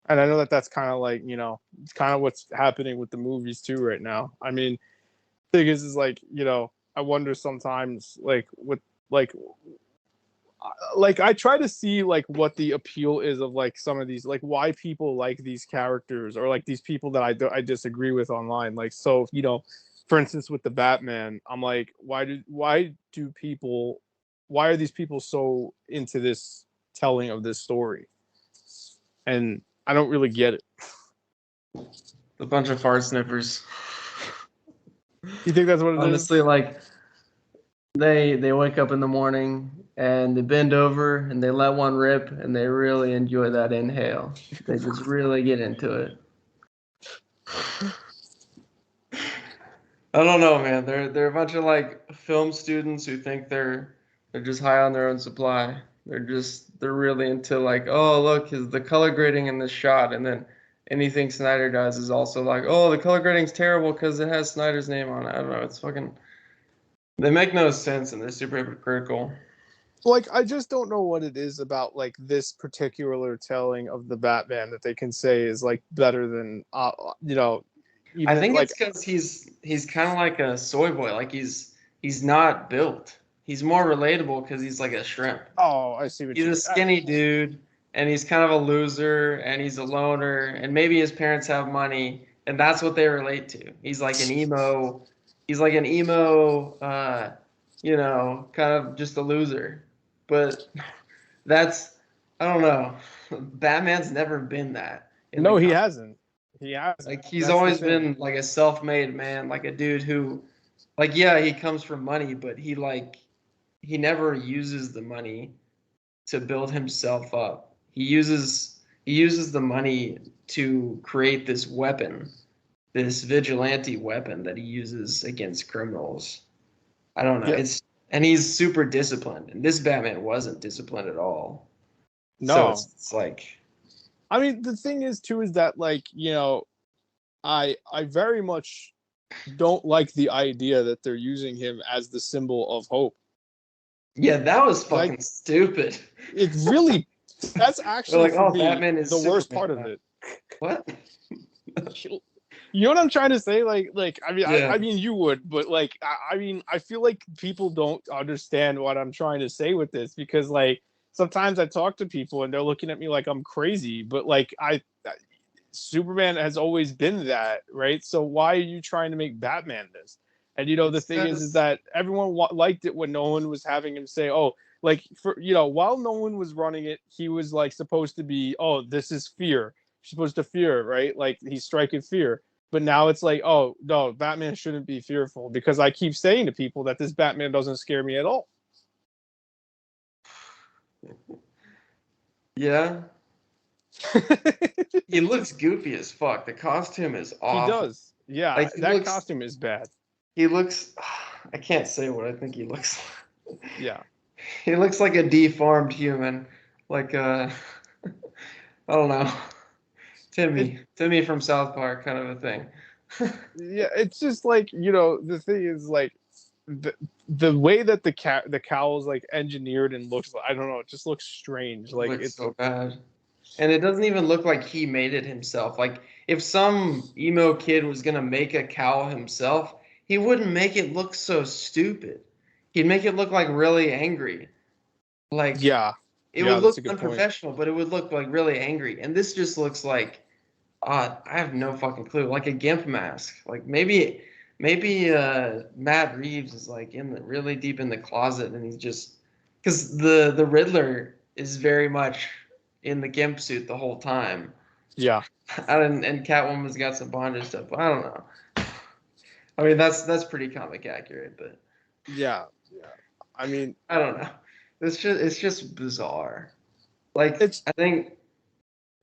And I know that's kind of like, it's kind of what's happening with the movies too right now. I mean, thing is like, I wonder sometimes like with like I try to see like what the appeal is of like some of these, like why people like these characters or like these people that I disagree with online. Like, so, for instance, with the Batman, I'm like, why are these people so into this telling of this story? And I don't really get it. A bunch of fart sniffers. You think that's what it Honestly, is? like they wake up in the morning and they bend over and they let one rip and they really enjoy that inhale. They just really get into it. I don't know, man. They're a bunch of like film students who think they're just high on their own supply. They're really into like, oh look, the color grading in this shot, and then anything Snyder does is also like, oh, the color grading's terrible because it has Snyder's name on it. I don't know. It's fucking. They make no sense and they're super hypocritical. Like, I just don't know what it is about like this particular telling of the Batman that they can say is like better than you know. Even, I think like, it's because he's kind of like a soy boy. Like he's not built. He's more relatable because he's like a shrimp. oh, I see what He's you a mean. skinny dude, and he's kind of a loser, and he's a loner, and maybe his parents have money, and that's what they relate to. He's like an emo. He's like an emo. Kind of just a loser. But that's I don't know. Batman's never been that. No, he hasn't. He hasn't. Like he's That's the always thing. been like a self-made man, like a dude who, like yeah, he comes from money, but he never uses the money to build himself up. He uses the money to create this weapon, this vigilante weapon that he uses against criminals. I don't know. Yeah. And he's super disciplined, and this Batman wasn't disciplined at all. No, So it's like I mean the thing is too is that like I very much don't like the idea that they're using him as the symbol of hope. yeah, that was fucking Like, stupid. It really that's actually like, for oh, me Batman is the worst Superman part of now. it. What? You know what I'm trying to say? Like I mean, Yeah. I mean you would, but like I mean, I feel like people don't understand what I'm trying to say with this because like sometimes I talk to people and they're looking at me like I'm crazy, but like Superman has always been that, right? So why are you trying to make Batman this? And the It's thing is just that everyone liked it when Nolan was having him say, "Oh, like for while Nolan was running it, he was like supposed to be, oh, this is fear. You're supposed to fear, right? Like he's striking fear." But now it's like, oh no, Batman shouldn't be fearful because I keep saying to people that this Batman doesn't scare me at all. yeah. He looks goofy as fuck. The costume is He awful. does. Yeah, Like that costume is bad. he looks I can't say what I think he looks like. Yeah. He looks like a deformed human. Like I don't know. Timmy from South Park kind of a thing. Yeah, it's just like the thing is like the way that the cowl is like engineered and looks, I don't know, it just looks strange. It Like looks it's so bad. And it doesn't even look like he made it himself. Like if some emo kid was gonna make a cowl himself, he wouldn't make it look so stupid. He'd make it look like really angry. Like yeah, it yeah, would that's look a good point. unprofessional, but it would look like really angry. And this just looks like I have no fucking clue. Like a gimp mask. Like maybe Matt Reeves is like really deep in the closet and he's just because the Riddler is very much in the gimp suit the whole time. Yeah, And Catwoman's got some bondage stuff. But I don't know. I mean that's pretty comic accurate, but yeah. I mean, I don't know. It's just bizarre. Like it's I think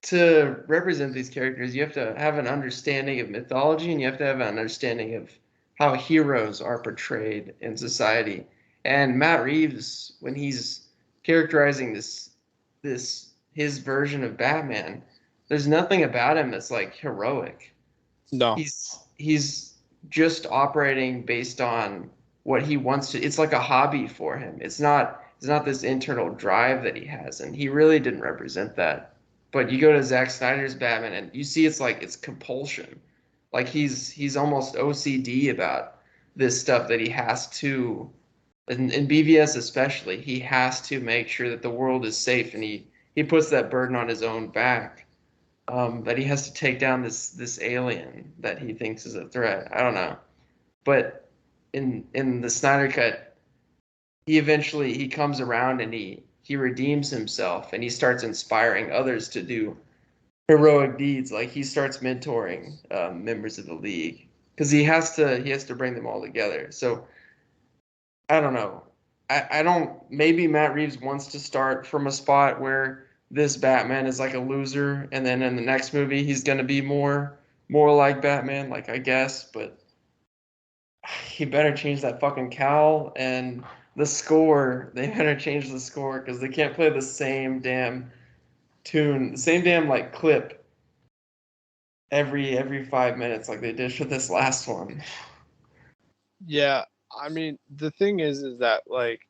to represent these characters, you have to have an understanding of mythology and you have to have an understanding of how heroes are portrayed in society. And Matt Reeves, when he's characterizing his version of Batman, there's nothing about him that's like heroic. no, He's just operating based on what he wants to. It's like a hobby for him. It's not this internal drive that he has, and he really didn't represent that. But you go to Zack Snyder's Batman and you see it's compulsion. Like he's almost OCD about this stuff that he has to in BVS especially, he has to make sure that the world is safe and he puts that burden on his own back. That he has to take down this alien that he thinks is a threat. I don't know. But in the Snyder cut, he comes around and he redeems himself and he starts inspiring others to do heroic deeds. Like he starts mentoring members of the league because he has to bring them all together. So I don't know. I don't. Maybe Matt Reeves wants to start from a spot where this Batman is like a loser, and then in the next movie he's gonna be more like Batman. Like I guess, but he better change that fucking cowl and the score, they better change the score because they can't play the same damn tune, the same damn like clip every 5 minutes like they did for this last one. Yeah, I mean, the thing is that like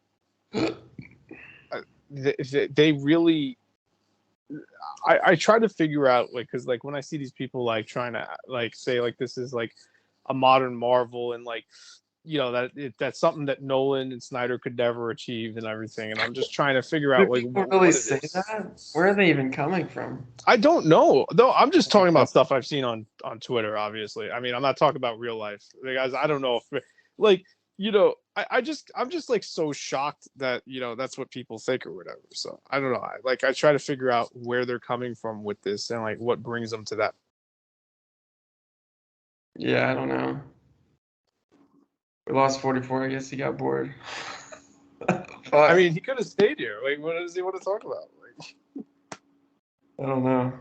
they really. I try to figure out like because like when I see these people like trying to like say like this is like a modern Marvel and like that's something that Nolan and Snyder could never achieve and everything, and I'm just trying to figure Do out like people really what say it is. that? Where are they even coming from? I don't know. No, I'm just talking about stuff I've seen on Twitter. Obviously, I mean, I'm not talking about real life, guys. I don't know if like I'm just like so shocked that that's what people think or whatever. So I don't know. I try to figure out where they're coming from with this and like what brings them to that. Yeah, I don't know. We lost 44. I guess he got bored. Fuck. I mean, he could have stayed here. Like, what does he want to talk about? Like, I don't know.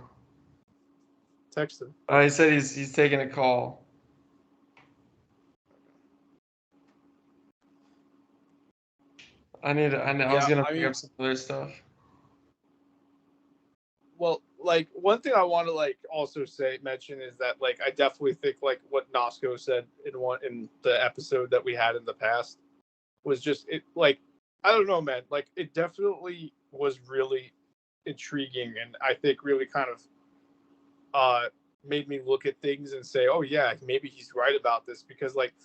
text him. He said he's taking a call. I was gonna pick up some other stuff. Well, like one thing I want to like also mention is that like I definitely think like what Nosko said in the episode that we had in the past was just it like I don't know, man. Like it definitely was really intriguing and I think really kind of made me look at things and say, oh yeah, maybe he's right about this because like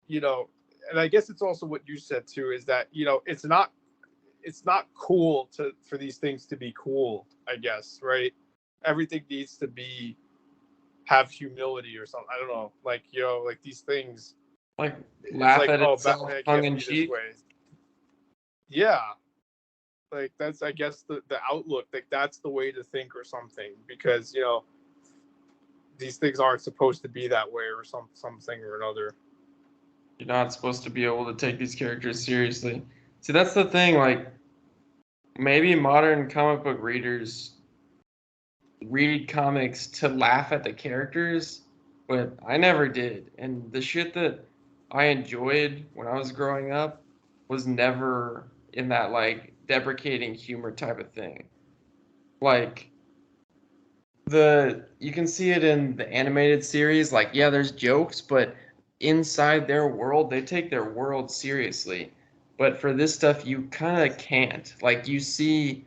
and I guess it's also what you said too is that it's not cool for these things to be cool, I guess, right? Everything needs to have humility or something. I don't know, like like these things, like laugh like, at oh, itself, Batman tongue can't in be this cheek. way. Yeah, like that's I guess the outlook, like that's the way to think or something, because these things aren't supposed to be that way or something or another. You're not supposed to be able to take these characters seriously. See, that's the thing. Like, maybe modern comic book readers read comics to laugh at the characters, but I never did. And the shit that I enjoyed when I was growing up was never in that like deprecating humor type of thing. Like you can see it in the animated series, like yeah, there's jokes, but inside their world, they take their world seriously. But for this stuff, you kind of can't. Like you see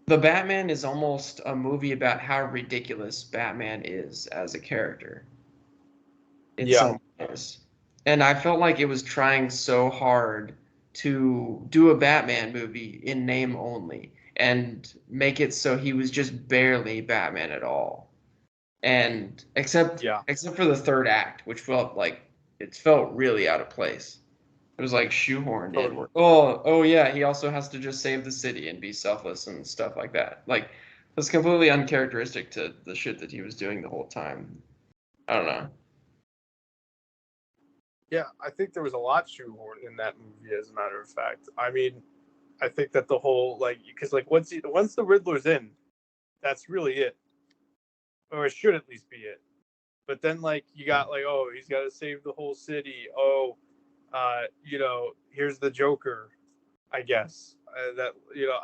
the Batman is almost a movie about how ridiculous Batman is as a character in some ways. And I felt like it was trying so hard to do a Batman movie in name only and make it so he was just barely Batman at all. And except for the third act, which felt like it felt really out of place. It was like shoehorned in. Oh yeah, he also has to just save the city and be selfless and stuff like that. Like that's completely uncharacteristic to the shit that he was doing the whole time. I don't know. Yeah, I think there was a lot shoehorned in that movie. As a matter of fact, I mean, I think that the whole like because like once the Riddler's in, that's really it, or it should at least be it. But then like you got like oh he's got to save the whole city. Oh, here's the Joker, I guess. That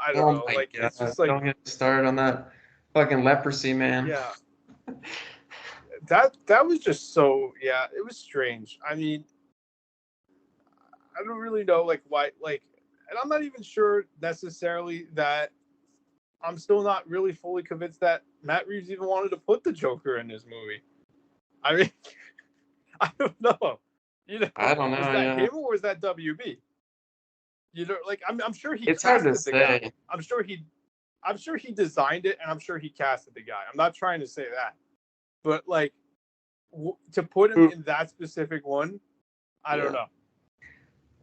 I don't know. Like God. it's just like Don't get started on that fucking leprosy, man. Yeah. That was just so it was strange. I mean, I don't really know like why and I'm not even sure necessarily that I'm still not really fully convinced that Matt Reeves even wanted to put the Joker in his movie. I mean, I don't know. I don't know. Was that him or was that WB? Like I'm sure he. It's hard to say. Guy. I'm sure he designed it, and I'm sure he casted the guy. I'm not trying to say that, but like to put him in that specific one, I don't know.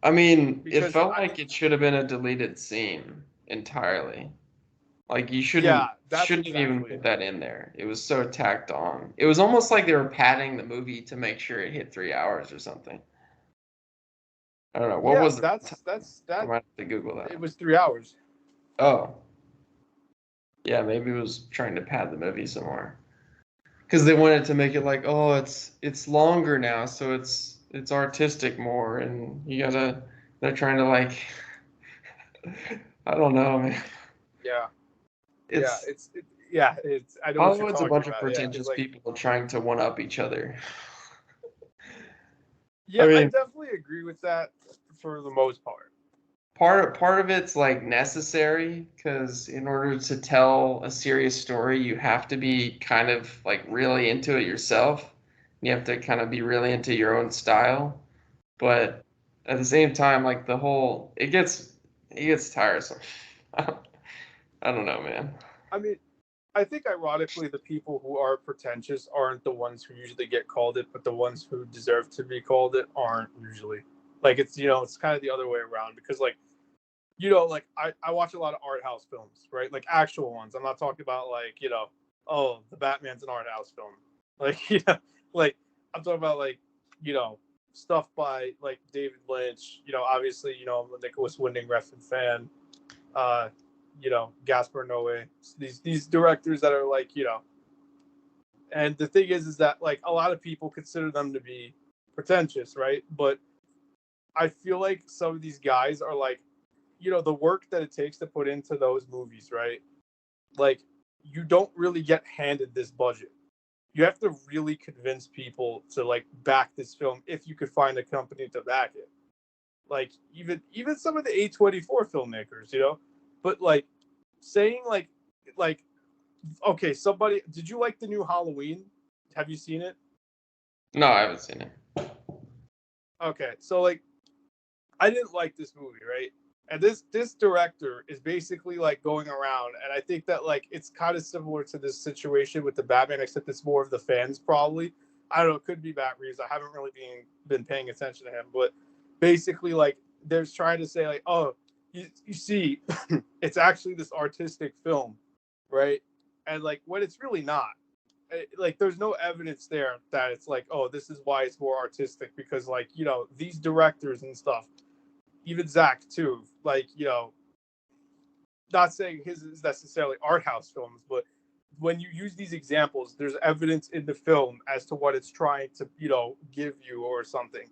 I mean, it felt like it should have been a deleted scene entirely. Like you shouldn't even put that in there. It was so tacked on. It was almost like they were padding the movie to make sure it hit 3 hours or something. I don't know. What was that? I might have to Google that. It was 3 hours. Oh. Yeah, maybe it was trying to pad the movie some more. Because they wanted to make it like, oh, it's longer now, so it's artistic more, and you gotta They're trying to like, I don't know, man. Yeah, It's it's I know what you're Hollywood's a talking bunch of about. Yeah, because pretentious like people trying to one up each other. I yeah, I mean, definitely agree with that for the most part. part of it's like necessary because in order to tell a serious story, you have to be kind of like really into it yourself. You have to kind of be really into your own style. But at the same time, like the whole it gets tiresome. I don't know, man. I mean, I think ironically, the people who are pretentious aren't the ones who usually get called it, but the ones who deserve to be called it aren't usually. Like it's it's kind of the other way around because like like I watch a lot of art house films, right? Like actual ones. I'm not talking about like oh the Batman's an art house film, like like I'm talking about like you know stuff by like David Lynch. Obviously I'm a Nicholas Winding Refn fan. Uh, Gaspar Noé, these directors that are like, and the thing is that like a lot of people consider them to be pretentious, right? But I feel like some of these guys are like, the work that it takes to put into those movies, right? Like, you don't really get handed this budget. You have to really convince people to like back this film if you could find a company to back it. Like even some of the A24 filmmakers, but like saying like okay, somebody, did you like the new Halloween? Have you seen it? No, I haven't seen it. Okay, so like I didn't like this movie, right? And this director is basically like going around, and I think that like it's kind of similar to this situation with the Batman, except it's more of the fans probably. I don't know, it could be Matt Reeves. I haven't really been paying attention to him, but basically like they're trying to say like, oh, you see, it's actually this artistic film, right? And like when it's really not. Like there's no evidence there that it's like, oh, this is why it's more artistic because like these directors and stuff, even Zach too, like not saying his is necessarily art house films, but when you use these examples, there's evidence in the film as to what it's trying to give you or something.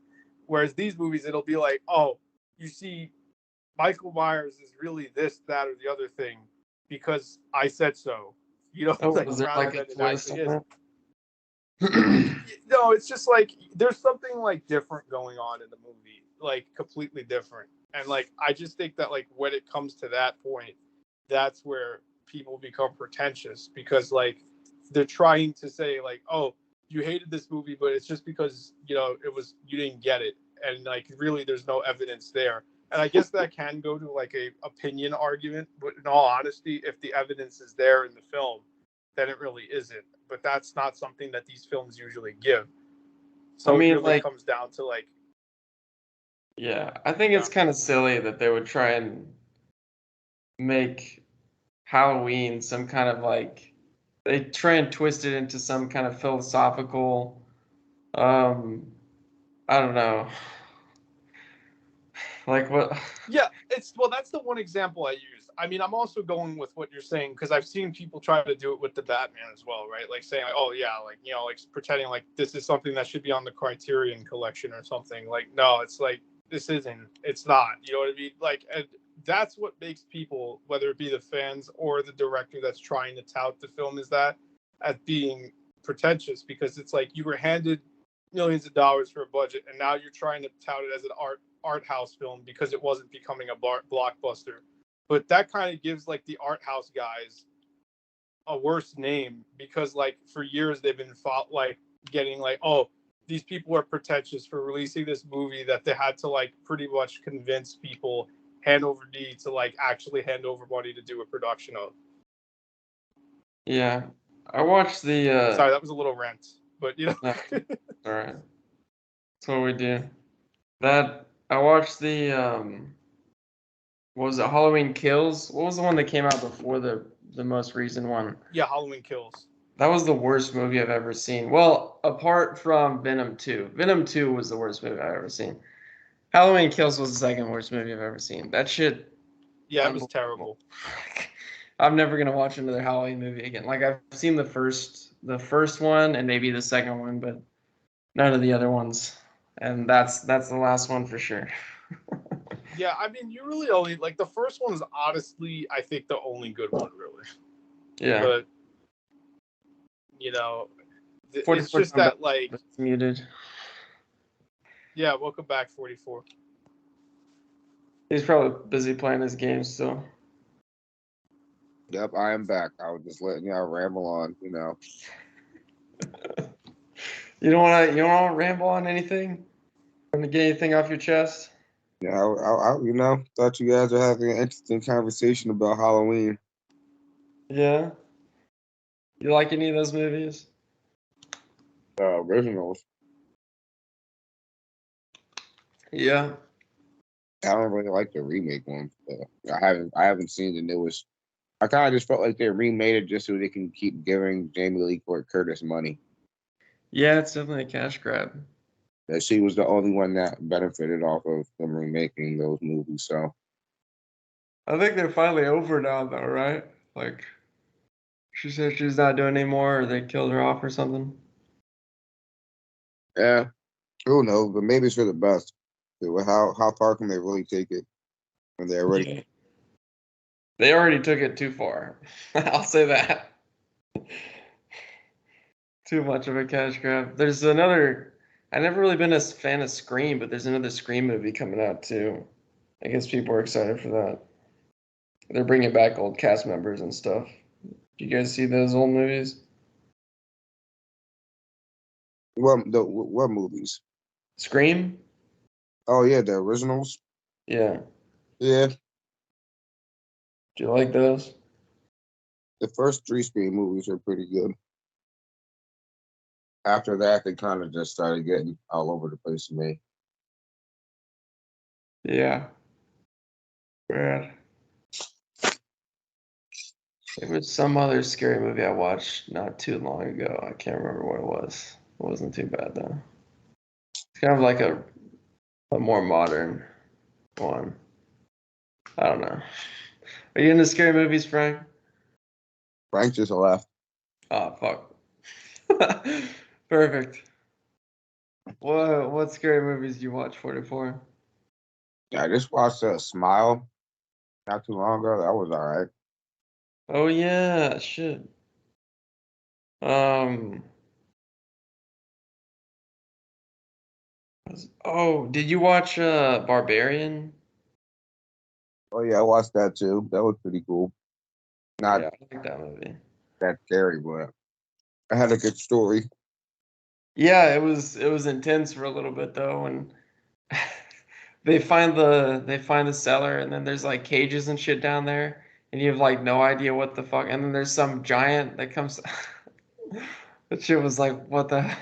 Whereas these movies, it'll be like, oh, you see, Michael Myers is really this, that, or the other thing because I said so. Oh, Like was there rather like a than it twist actually on is. that? No, it's just like there's something like different going on in the movie, like completely different. And like I just think that like when it comes to that point, that's where people become pretentious because like they're trying to say like, oh, you hated this movie, but it's just because you didn't get it, and like really there's no evidence there. And I guess that can go to like a opinion argument, but in all honesty, if the evidence is there in the film, then it really isn't. But that's not something that these films usually give. I So it mean, really like, comes down to like, yeah, I think yeah, it's kind of silly that they would try and make Halloween some kind of like they try and twist it into some kind of philosophical, um, I don't know, like what? yeah. It's well, that's the one example I used. I mean, I'm also going with what you're saying because I've seen people try to do it with the Batman as well, right? Like saying, like, oh yeah, like like pretending like this is something that should be on the Criterion Collection or something. Like, no, it's like this isn't. It's not. You know what I mean? Like, and that's what makes people, whether it be the fans or the director that's trying to tout the film, is that at being pretentious because it's like you were handed millions of dollars for a budget and now you're trying to tout it as an art house film because it wasn't becoming a blockbuster. But that kind of gives like the art house guys a worse name because like for years they've been like getting like, oh, these people are pretentious for releasing this movie that they had to like pretty much convince people hand over deed to like actually hand over money to do a production of. Yeah, I watched the. Sorry, that was a little rant, but No, all right, that's what we do. That I watched the what was it? Halloween Kills. What was the one that came out before the most recent one? yeah, Halloween Kills. That was the worst movie I've ever seen. Well, apart from Venom 2. Venom 2 was the worst movie I've ever seen. Halloween Kills was the second worst movie I've ever seen. That shit, Yeah, it was unbelievable. terrible. I'm never gonna watch another Halloween movie again. Like I've seen the first one and maybe the second one, but none of the other ones. And that's the last one for sure. Yeah, I mean, you really only like the first one is honestly, I think the only good one, really. Yeah. But you know, it's 44 just that like, It's muted. yeah. Welcome back, 44. He's probably busy playing his game still. Yep, I am back. I was just letting y'all ramble on, you know. You don't wanna ramble on anything? Want to get anything off your chest? Yeah, you know, thought you guys were having an interesting conversation about Halloween. Yeah. You like any of those movies? Originals. Yeah. I don't really like the remake ones. I haven't seen the newest. I kind of just felt like they remade it just so they can keep giving Jamie Lee Curtis money. Yeah, it's definitely a cash grab. That she was the only one that benefited off of them remaking those movies. So I think they're finally over now, though, right? Like, she said she's not doing anymore, or they killed her off or something. yeah, who knows? But maybe it's for the best. How far can they really take it when they're ready? Yeah. They already took it too far. I'll say that. Too much of a cash grab. There's another. I've never really been a fan of Scream, but there's another Scream movie coming out too. I guess people are excited for that. They're bringing back old cast members and stuff. You guys see those old movies? What movies? Scream? Oh yeah, the originals. Yeah. Yeah, Do you like those? the first three Scream movies are pretty good. After that, they kind of just started getting all over the place to me. Yeah. Brad. There was some other scary movie I watched not too long ago. I can't remember what it was. It wasn't too bad though. It's kind of like a more modern one. I don't know. Are you into scary movies, Frank? Frank just left. Oh fuck. Perfect. What scary movies do you watch, 44? Yeah, I just watched Smile not too long ago. That was all right. Oh yeah, shit. Um did you watch Barbarian? Oh yeah, I watched that too. That was pretty cool. Not Yeah, I like that movie. that scary, but I had a good story. Yeah, it was intense for a little bit though, and they find the cellar, and then there's like cages and shit down there, and you have like no idea what the fuck, and then there's some giant that comes. That shit was like, what the?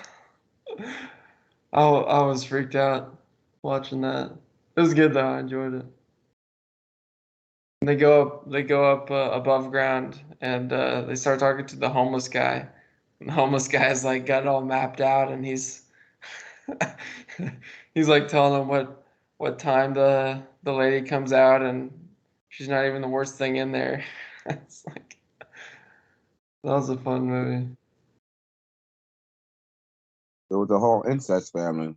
I was freaked out watching that. It was good though. I enjoyed it. And they go up above ground, and they start talking to the homeless guy. And the homeless guy's like got it all mapped out, and he's like telling them what time the lady comes out, and she's not even the worst thing in there. It's like that was a fun movie. It was the whole incest family.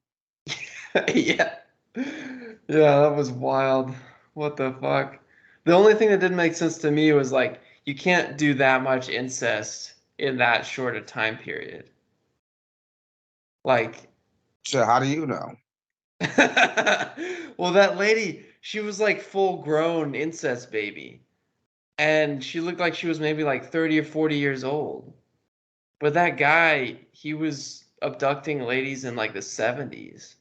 Yeah. Yeah, that was wild. What the fuck? The only thing that didn't make sense to me was like you can't do that much incest in that short a time period. Like So how do you know? well, that lady, she was like full grown incest baby. And she looked like she was maybe like 30 or 40 years old. But that guy, he was abducting ladies in like the 70s.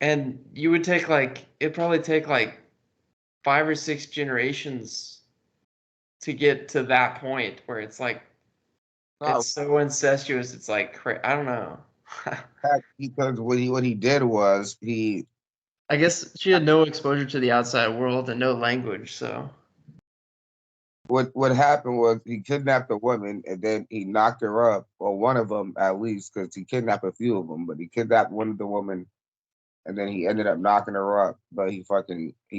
And you would take like, it'd probably take like 5 or 6 generations to get to that point where it's like, No, it's so incestuous. It's like, I don't know. because what he did was he I guess she had no exposure to the outside world and no language, so. what happened was he kidnapped a woman and then he knocked her up, or one of them at least, because he kidnapped a few of them, but he kidnapped one of the women and then he ended up knocking her up, but he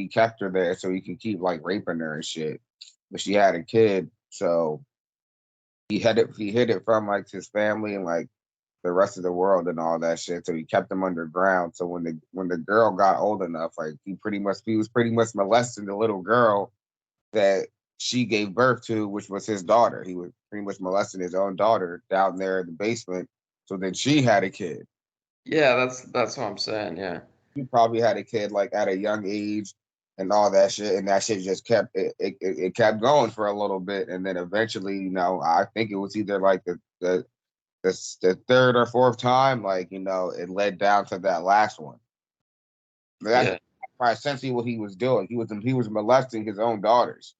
kept her there so he can keep like raping her and shit. But she had a kid, so he hid it from like his family and like the rest of the world and all that shit. So he kept them underground. So when the girl got old enough, like he was pretty much molesting the little girl that she gave birth to, which was his daughter. He was pretty much molesting his own daughter down there in the basement. So then she had a kid. Yeah, that's what I'm saying. Yeah. He probably had a kid like at a young age and all that shit, and that shit just it kept going for a little bit, and then eventually, I think it was either like the third or fourth time, like it led down to that last one. That's Yeah. probably essentially what he was doing. He was molesting his own daughters,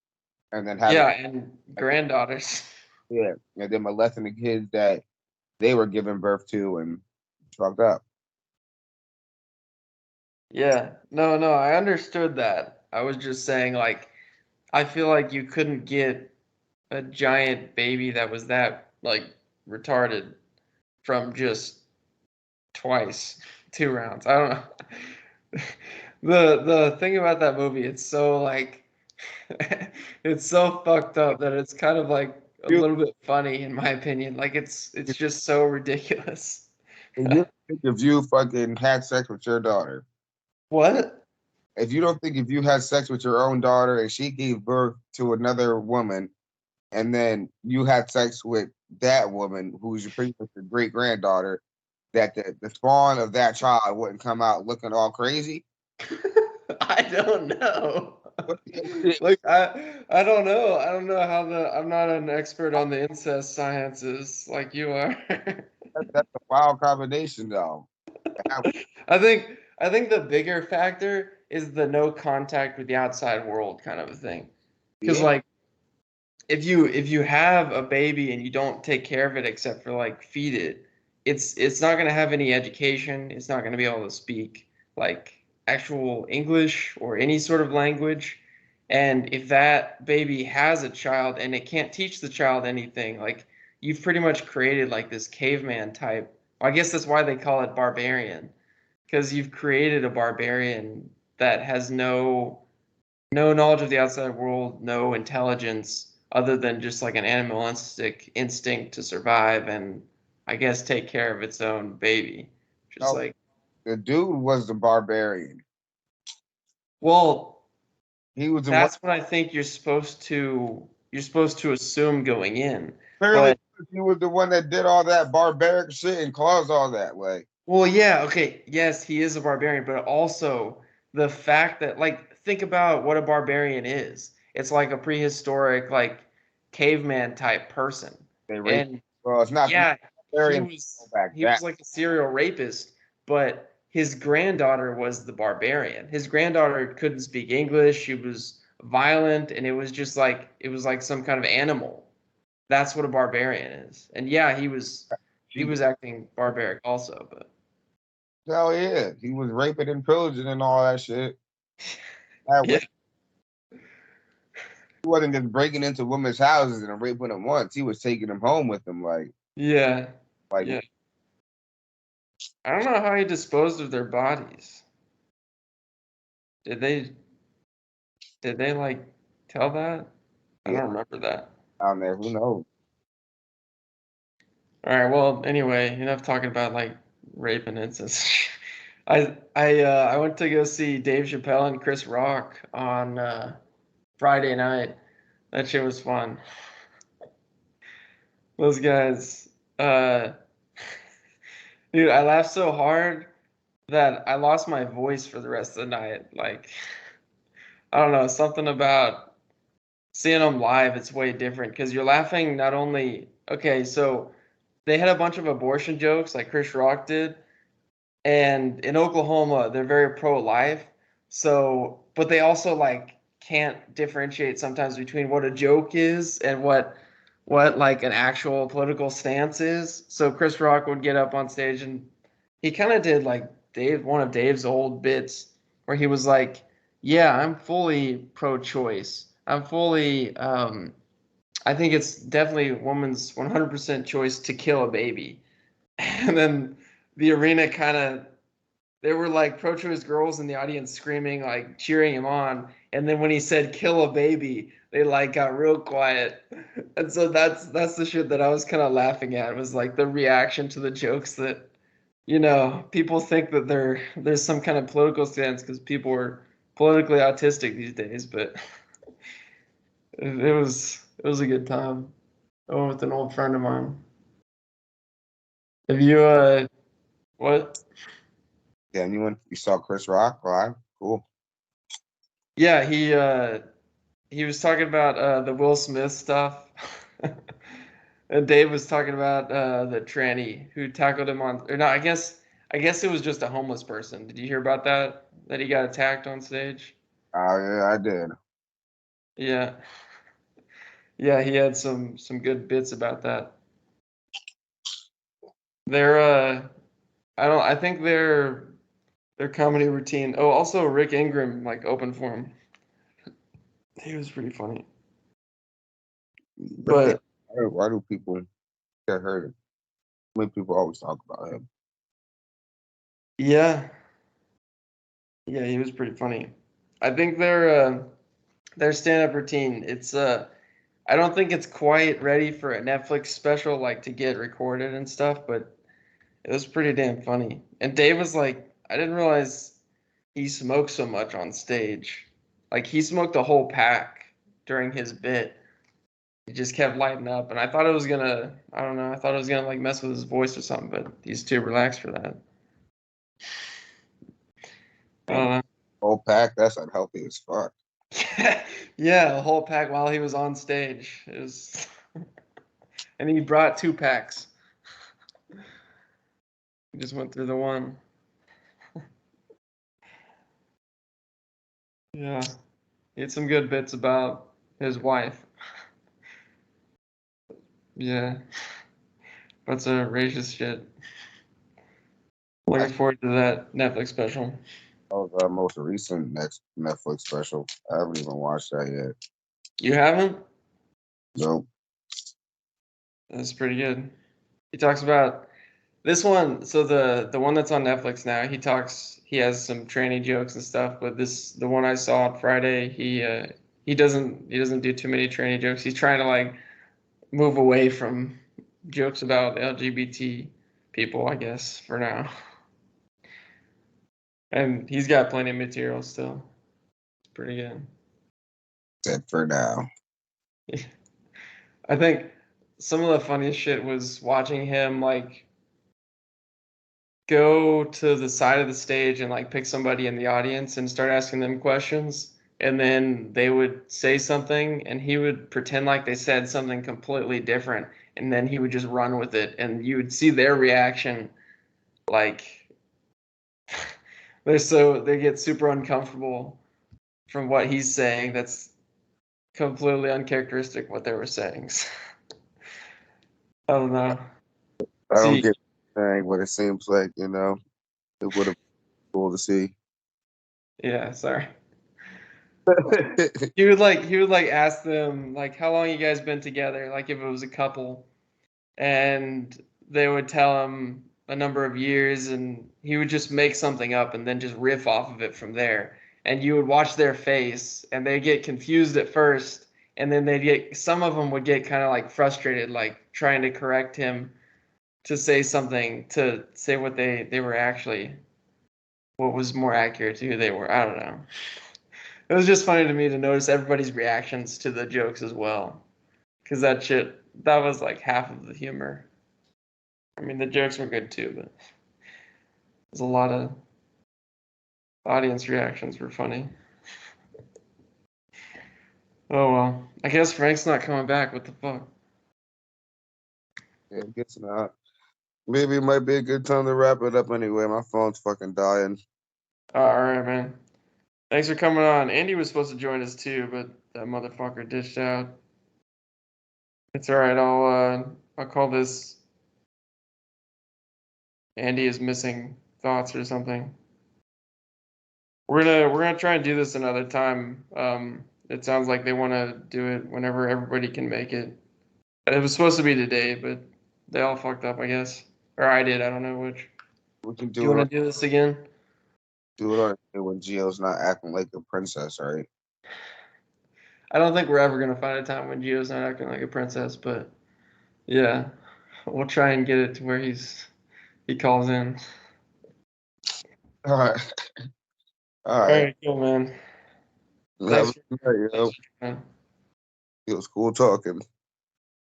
and then having Yeah, and granddaughters. yeah, and then molesting the kids that they were giving birth to, and fucked up. Yeah. No, no, I understood that. I was just saying, like, I feel like you couldn't get a giant baby that was that, like, retarded from just twice, 2 rounds. I don't know. The thing about that movie, it's so like it's so fucked up that it's kind of like a You, little bit funny in my opinion. Like it's just so ridiculous. if you fucking had sex with your daughter, What? if you don't think if you had sex with your own daughter and she gave birth to another woman, and then you had sex with that woman who's pretty much your great granddaughter, that the spawn of that child wouldn't come out looking all crazy? I don't know. What the- Like I don't know. I don't know how I'm not an expert on the incest sciences like you are. That's a wild combination, though. I think I think the bigger factor is the no contact with the outside world kind of a thing. Because Yeah, like if you have a baby and you don't take care of it except for like feed it, it's not gonna have any education. It's not gonna be able to speak like actual English or any sort of language. And if that baby has a child and it can't teach the child anything, like you've pretty much created like this caveman type. I guess that's why they call it barbarian, because you've created a barbarian that has no knowledge of the outside world, no intelligence other than just like an animalistic instinct to survive and I guess take care of its own baby. Just no, like, the dude was the barbarian. well, He was the one. that's what I think you're supposed to assume going in. Clearly, But he was the one that did all that barbaric shit and caused all that. Like, well, yeah, okay, yes, he is a barbarian, but also the fact that like think about what a barbarian is. It's like a prehistoric like caveman type person. they raped. And Well, it's not yeah, he barbarian was back he that. was like a serial rapist, but his granddaughter was the barbarian. His granddaughter couldn't speak English. She was violent, and it was like some kind of animal. That's what a barbarian is. And yeah, he She, was acting barbaric also, but hell yeah, he was raping and pillaging and all that shit. That yeah, way, he wasn't just breaking into women's houses and raping them once. He was taking them home with him. yeah, Like yeah. I don't know how he disposed of their bodies. Did they did they like tell that? I yeah, don't remember that. down there. Who knows? All right. Well, anyway, enough talking about like rape and incest. I went to go see Dave Chappelle and Chris Rock on Friday night. That shit was fun. Those guys, uh, dude, I laughed so hard that I lost my voice for the rest of the night. Like, I don't know, something about seeing them live. It's way different because you're laughing not only. Okay, so they had a bunch of abortion jokes like Chris Rock did. And in Oklahoma, they're very pro-life. So, but they also like can't differentiate sometimes between what a joke is and what like an actual political stance is. So Chris Rock would get up on stage and he kind of did like one of Dave's old bits where he was like, "Yeah, I'm fully pro-choice. I'm fully I think it's definitely a woman's 100% choice to kill a baby." And then the arena kind of there were like pro-choice girls in the audience screaming, like cheering him on. And then when he said "kill a baby," they like got real quiet. And so that's the shit that I was kind of laughing at, was like the reaction to the jokes that, people think that there's some kind of political stance because people are politically autistic these days, but it was a good time. I went with an old friend of mine. Have you what? Yeah, you saw Chris Rock live? Cool. Yeah, he was talking about the Will Smith stuff. And Dave was talking about the tranny who tackled him on, or no, I guess it was just a homeless person. Did you hear about that? That he got attacked on stage? Oh yeah, I did. Yeah. Yeah, he had some good bits about that. They're I think their comedy routine. Oh, also Rick Ingram like opened for him. He was pretty funny. But Why do people get hurt? I mean, people always talk about him. yeah. Yeah, he was pretty funny. I think their stand-up routine, it's I don't think it's quite ready for a Netflix special like to get recorded and stuff, but it was pretty damn funny. And Dave was like, I didn't realize he smoked so much on stage. Like he smoked a whole pack during his bit. He just kept lighting up, and I thought it was gonna, I don't know, I thought it was gonna like mess with his voice or something, but he's too relaxed for that. I don't know. Whole pack, that's unhealthy as fuck. Yeah, a whole pack while he was on stage. It was, and he brought 2 packs. He just went through the one. Yeah, he had some good bits about his wife. Yeah, that's a racist shit. Looking forward to that Netflix special. That was our most recent next Netflix special. I haven't even watched that yet. You haven't? Nope. That's pretty good. He talks about this one. So the one that's on Netflix now, he has some tranny jokes and stuff, but the one I saw on Friday, he doesn't do too many tranny jokes. He's trying to like move away from jokes about LGBT people, I guess, for now. And he's got plenty of material still. It's pretty good. Except for now. I think some of the funniest shit was watching him like go to the side of the stage and like pick somebody in the audience and start asking them questions, and then they would say something and he would pretend like they said something completely different, and then he would just run with it and you would see their reaction, like they get super uncomfortable from what he's saying. That's completely uncharacteristic what they were saying. I don't know. I don't See, get the thing, but it seems like, it would have been cool to see. yeah, sorry. He would ask them like how long you guys been together, like if it was a couple, and they would tell him a number of years, and he would just make something up and then just riff off of it from there. And you would watch their face, and they get confused at first, and then some of them would get kind of like frustrated, like trying to correct him to say something, to say what they were actually, what was more accurate to who they were. I don't know. It was just funny to me to notice everybody's reactions to the jokes as well, because that was like half of the humor. I mean, the jokes were good too, but there's a lot of audience reactions were funny. Oh well, I guess Frank's not coming back. What the fuck? Yeah, I guess not. Maybe it might be a good time to wrap it up anyway. My phone's fucking dying. All right, man. Thanks for coming on. Andy was supposed to join us too, but that motherfucker dished out. It's all right. I'll call this Andy is missing thoughts or something. We're gonna try and do this another time. It sounds like they want to do it whenever everybody can make it. It was supposed to be today, but they all fucked up, I guess. Or I did. I don't know which. We can Do you do want to do this again? it on when Gio's not acting like a princess, right? I don't think we're ever gonna find a time when Gio's not acting like a princess, but yeah, we'll try and get it to where he calls in. All right. All All right. right, cool, man. Have Thanks a good night, yo. man. It was cool talking.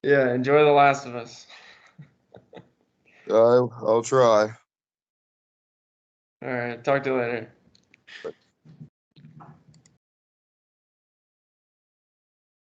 Yeah, enjoy The Last of Us. I'll try. All right, talk to you later.